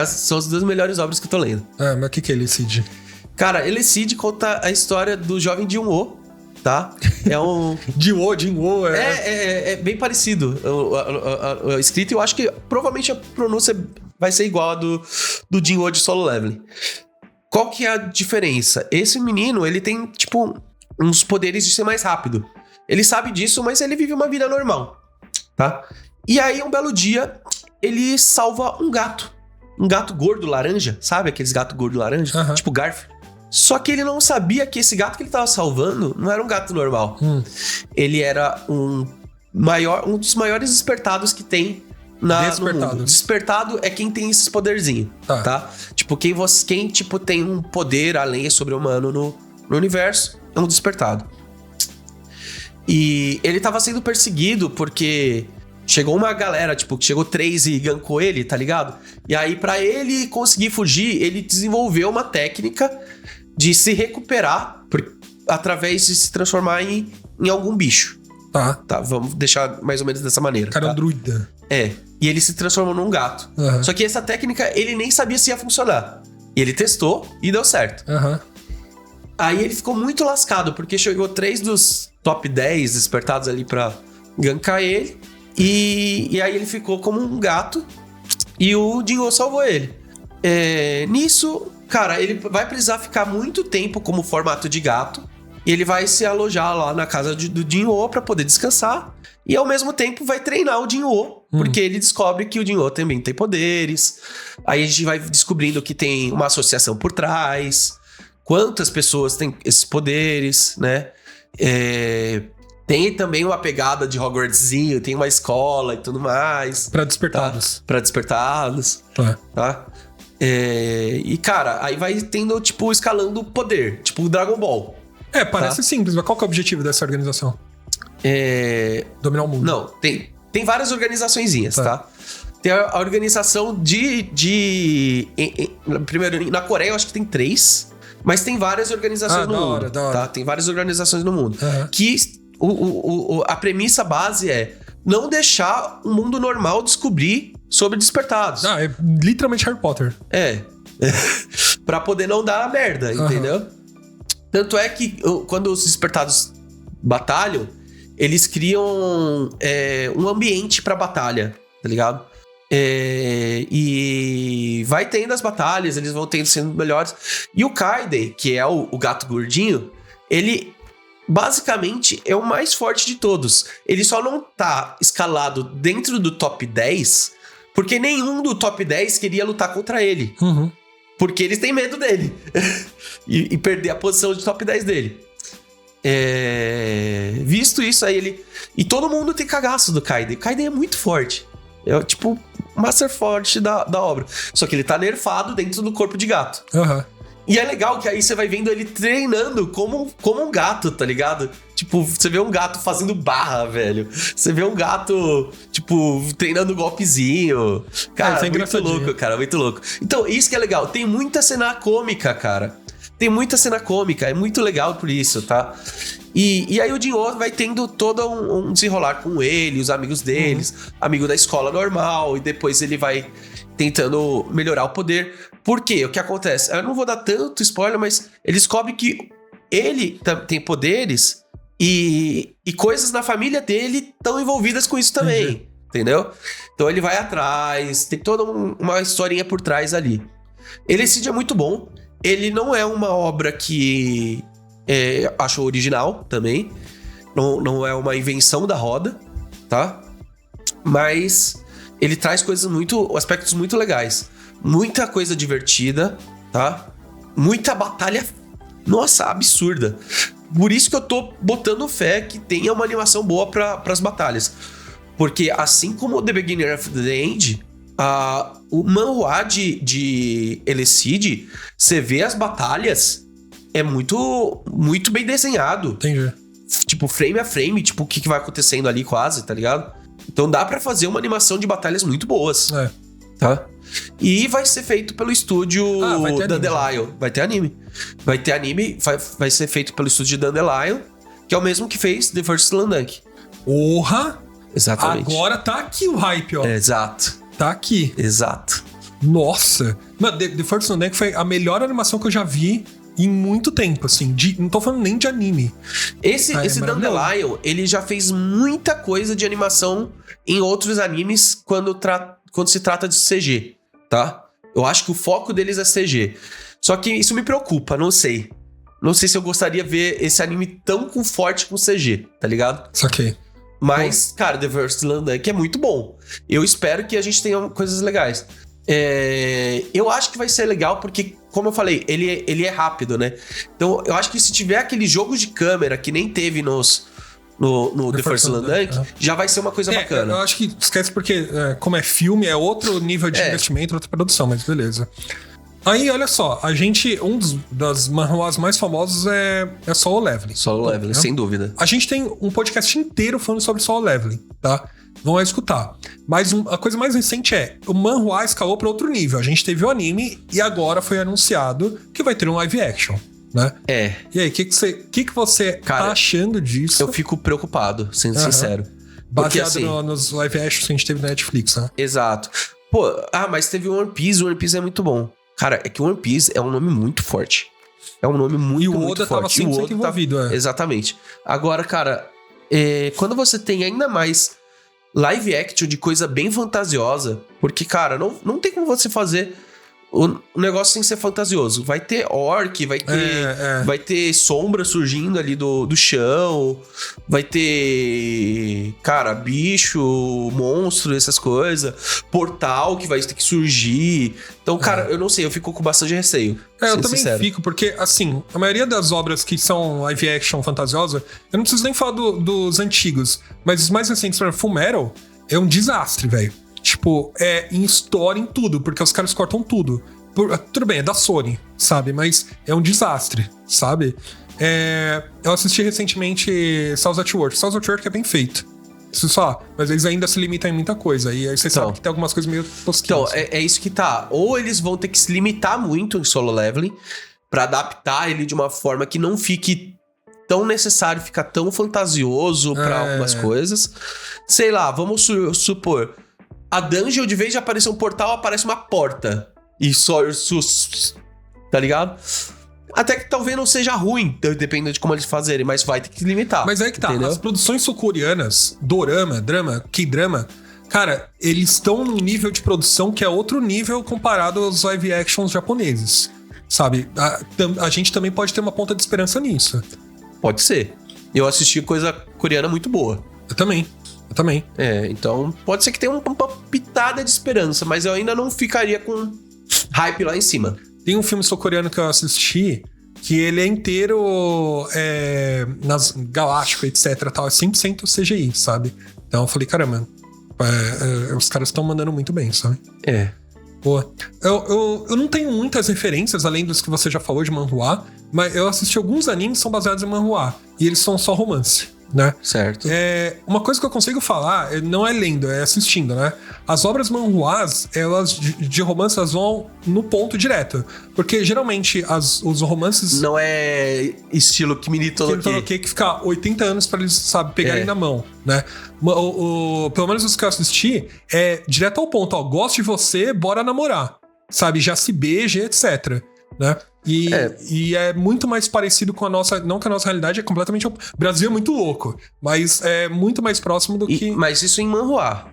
são as duas melhores obras que eu tô lendo. Mas o que é Elencid? Cara, Elencid conta a história do jovem Jin-woo, tá? É um... Jin-woo, é bem parecido o escrito, e eu acho que provavelmente a pronúncia vai ser igual a do Jin-woo de Solo Leveling. Qual que é a diferença? Esse menino, ele tem, tipo... uns poderes de ser mais rápido. Ele sabe disso, mas ele vive uma vida normal, tá? E aí, um belo dia, ele salva um gato. Um gato gordo laranja, sabe? Aqueles gatos gordo laranja, tipo Garfield. Só que ele não sabia que esse gato que ele tava salvando não era um gato normal. Ele era um dos maiores despertados que tem no mundo. Despertado é quem tem esses poderzinhos, tá? Tipo, quem tipo, tem um poder além sobre-humano no universo é um despertado. E ele tava sendo perseguido porque chegou uma galera, tipo, chegou 3 e gankou ele, tá ligado? E aí, pra ele conseguir fugir, ele desenvolveu uma técnica de se recuperar através de se transformar em algum bicho. Tá, vamos deixar mais ou menos dessa maneira. Cara, um druida. E ele se transformou num gato. Só que essa técnica, ele nem sabia se ia funcionar. E ele testou e deu certo. Aí ele ficou muito lascado, porque chegou 3 dos top 10 despertados ali pra gankar ele. E aí ele ficou como um gato e o Jinwoo salvou ele. Nisso, cara, ele vai precisar ficar muito tempo como formato de gato. E ele vai se alojar lá na casa do Jinwoo pra poder descansar. E ao mesmo tempo vai treinar o Jinwoo, porque ele descobre que o Jinwoo também tem poderes. Aí a gente vai descobrindo que tem uma associação por trás. Quantas pessoas têm esses poderes, né? Tem também uma pegada de Hogwartsinho, tem uma escola e tudo mais. Pra despertados. Tá? Pra despertados. Tá? E, cara, aí vai tendo, tipo, escalando o poder. Tipo o Dragon Ball. Parece simples, mas qual que é o objetivo dessa organização? Dominar o mundo. Não, tem várias organizaçõezinhas, tá? Tem a organização primeiro, na Coreia eu acho que tem 3, mas tem várias organizações no mundo. Da hora. Tá? Tem várias organizações no mundo. Que a premissa base é não deixar o mundo normal descobrir sobre despertados. É literalmente Harry Potter. Pra poder não dar merda, entendeu? Tanto é que quando os despertados batalham, eles criam um ambiente pra batalha, tá ligado? E vai tendo as batalhas, eles vão sendo melhores. E o Kaide, que é o gato gordinho, ele basicamente é o mais forte de todos. Ele só não tá escalado dentro do top 10 porque nenhum do top 10 queria lutar contra ele. Porque eles têm medo dele. e perder a posição de top 10 dele. Visto isso, aí ele... E todo mundo tem cagaço do Kaiden. O Kaiden é muito forte. É tipo o Master Forte da obra. Só que ele tá nerfado dentro do corpo de gato. E é legal que aí você vai vendo ele treinando como um gato, tá ligado? Tipo, você vê um gato fazendo barra, velho. Você vê um gato, tipo, treinando golpezinho. Cara, muito louco, cara, muito louco. Então, isso que é legal. Tem muita cena cômica, cara. Tem muita cena cômica. É muito legal por isso, tá? E aí o Jinwoo vai tendo todo um desenrolar com ele, os amigos deles, amigo da escola normal, e depois ele vai tentando melhorar o poder. Por quê? O que acontece? Eu não vou dar tanto spoiler, mas ele descobre que ele tem poderes e coisas na família dele estão envolvidas com isso também, entendeu? Então ele vai atrás, tem toda uma historinha por trás ali. Elecid é muito bom, ele não é uma obra que acho original também, não é uma invenção da roda, tá? Mas ele traz aspectos muito legais. Muita coisa divertida, tá? Muita batalha, nossa, absurda. Por isso que eu tô botando fé que tenha uma animação boa pras batalhas. Porque assim como The Beginning of the End, o manhwa de Elecid, você vê as batalhas, é muito, muito bem desenhado. Entendi. Tipo, frame a frame, tipo, o que vai acontecendo ali quase, tá ligado? Então dá pra fazer uma animação de batalhas muito boas. Tá? E vai ser feito pelo estúdio Dandelion. Vai ter anime. Vai ser feito pelo estúdio Dandelion, que é o mesmo que fez The First Slam Dunk. Porra! Exatamente. Agora tá aqui o hype, ó. Exato. Tá aqui. Exato. Nossa! Mano, The First Slam Dunk foi a melhor animação que eu já vi em muito tempo, assim. Não tô falando nem de anime. Esse Dandelion, ele já fez muita coisa de animação em outros animes quando se trata de CG, tá? Eu acho que o foco deles é CG. Só que isso me preocupa, não sei. não sei se eu gostaria de ver esse anime tão forte com CG, tá ligado? Saquei. Mas, cara, The First Slam Dunk é muito bom. Eu espero que a gente tenha coisas legais. Eu acho que vai ser legal porque, como eu falei, ele é rápido, né? Então, eu acho que se tiver aquele jogo de câmera que nem teve no The First Slam Dunk, já vai ser uma coisa bacana. Eu acho que esquece porque, como é filme, é outro nível de investimento, outra produção, mas beleza. Aí, olha só, das manhwas mais famosos é Solo Leveling. Solo Leveling, né? Sem dúvida. A gente tem um podcast inteiro falando sobre Solo Leveling, tá? Vão lá escutar. Mas a coisa mais recente o manhwa escalou para outro nível. A gente teve o anime e agora foi anunciado que vai ter um live action, né? E aí, o que você tá achando disso? Eu fico preocupado, sendo sincero. Baseado assim, nos live actions que a gente teve na Netflix, né? Exato. Pô, mas teve o One Piece. O One Piece é muito bom. Cara, é que One Piece é um nome muito forte. É um nome muito, muito forte. E o Oda tava 100% envolvido, Exatamente. Agora, cara, quando você tem ainda mais live action de coisa bem fantasiosa, porque, cara, não tem como você fazer o negócio sem ser fantasioso. Vai ter orc, vai ter sombra surgindo ali do chão, vai ter, cara, bicho, monstro, essas coisas, portal que vai ter que surgir. Então, cara, eu não sei, eu fico com bastante receio. Eu também fico, porque, assim, a maioria das obras que são live action fantasiosa, eu não preciso nem falar dos antigos, mas os mais recentes, por exemplo, Fullmetal, é um desastre, velho. Tipo, em história, em tudo, porque os caras cortam tudo. Tudo bem, é da Sony, sabe? Mas é um desastre, sabe? Eu assisti recentemente Souls at Work. Souls at Work é bem feito. Mas eles ainda se limitam em muita coisa. E aí você sabe que tem algumas coisas meio tosquinhas. Então, é isso que tá. Ou eles vão ter que se limitar muito em Solo Leveling pra adaptar ele de uma forma que não fique tão necessário, ficar tão fantasioso pra algumas coisas. Sei lá, vamos supor... A dungeon, de vez de aparecer um portal, aparece uma porta. E só... Tá ligado? Até que talvez não seja ruim, dependendo de como eles fazerem, mas vai ter que limitar. Mas aí que tá, entendeu? As produções sul-coreanas, dorama, drama, K-drama, cara, eles estão num nível de produção que é outro nível comparado aos live actions japoneses, sabe? A gente também pode ter uma ponta de esperança nisso. Pode ser. Eu assisti coisa coreana muito boa. Eu também. Então pode ser que tenha uma pitada de esperança, mas eu ainda não ficaria com hype lá em cima. Tem um filme sul-coreano que eu assisti que ele é inteiro galáctico, etc, tal, é 100% CGI, sabe? Então eu falei, caramba, os caras estão mandando muito bem, sabe? Boa. Eu não tenho muitas referências, além dos que você já falou de manhwa, mas eu assisti alguns animes que são baseados em manhwa, e eles são só romance, né? Certo. Uma coisa que eu consigo falar, não é lendo, é assistindo, né? As obras manhwas, elas de romance, elas vão no ponto direto. Porque geralmente os romances... Não é estilo Kimi ni Todoke. Que fica 80 anos pra eles, sabe, pegarem na mão, né? Pelo menos os que eu assisti, é direto ao ponto, ó, gosto de você, bora namorar. Sabe, já se beija, etc, né? E é muito mais parecido com a nossa... Não que a nossa realidade é completamente... O Brasil é muito louco, mas é muito mais próximo do que... Mas isso em manhwa.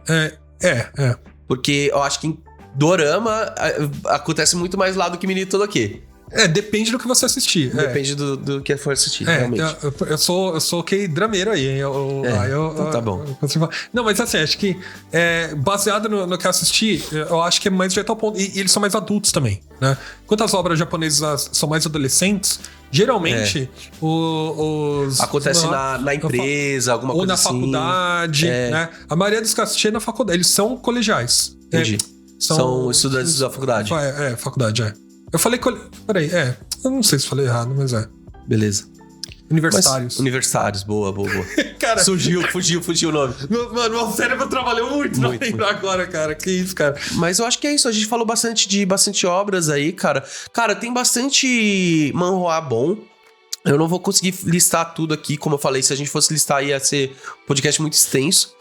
Porque eu acho que em dorama acontece muito mais lá do que Kimi ni Todoke. Depende do que você assistir. Depende do que for assistir, realmente. Eu sou drameiro aí, hein? Então tá bom. Não, mas assim, acho que baseado no que eu assisti, eu acho que é mais direto ao ponto. E eles são mais adultos também, né? Enquanto as obras japonesas são mais adolescentes, geralmente acontece na empresa, alguma coisa assim. Ou na faculdade, né? A maioria dos que eu assisti é na faculdade. Eles são colegiais. Entendi. São estudantes da faculdade. Faculdade, Eu falei... Peraí, eu não sei se falei errado, mas Beleza. Universitários. Universitários, boa. Cara, fugiu o nome. Mano, meu cérebro trabalhou muito pra lembrar agora, cara. Que isso, cara. Mas eu acho que é isso. A gente falou bastante obras aí, cara. Cara, tem bastante manhwa bom. Eu não vou conseguir listar tudo aqui. Como eu falei, se a gente fosse listar, ia ser um podcast muito extenso.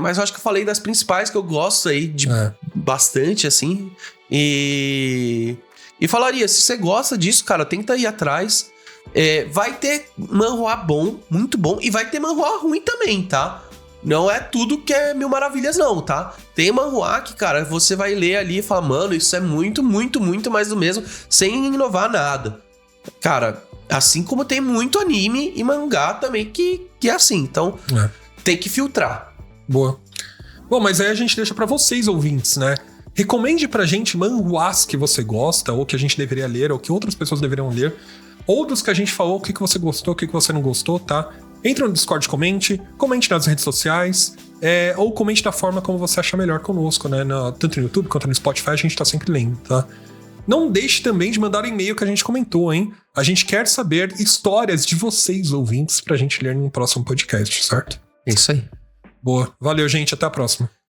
Mas eu acho que eu falei das principais que eu gosto aí, de bastante, assim. E falaria, se você gosta disso, cara, tenta ir atrás. Vai ter manhwa bom, muito bom, e vai ter manhwa ruim também, tá? Não é tudo que é mil maravilhas, não, tá? Tem manhwa que, cara, você vai ler ali e fala, mano, isso é muito, muito, muito mais do mesmo, sem inovar nada. Cara, Assim como tem muito anime e mangá também que é assim. Então, tem que filtrar. Boa. Bom, mas aí a gente deixa pra vocês, ouvintes, né? Recomende pra gente manhwas que você gosta, ou que a gente deveria ler, ou que outras pessoas deveriam ler. Ou dos que a gente falou, o que você gostou, o que você não gostou, tá? Entra no Discord, comente nas redes sociais, ou comente da forma como você achar melhor conosco, né? Tanto no YouTube quanto no Spotify, a gente tá sempre lendo, tá? Não deixe também de mandar o e-mail que a gente comentou, hein? A gente quer saber histórias de vocês, ouvintes, pra gente ler no próximo podcast, certo? É isso aí. Boa. Valeu, gente. Até a próxima.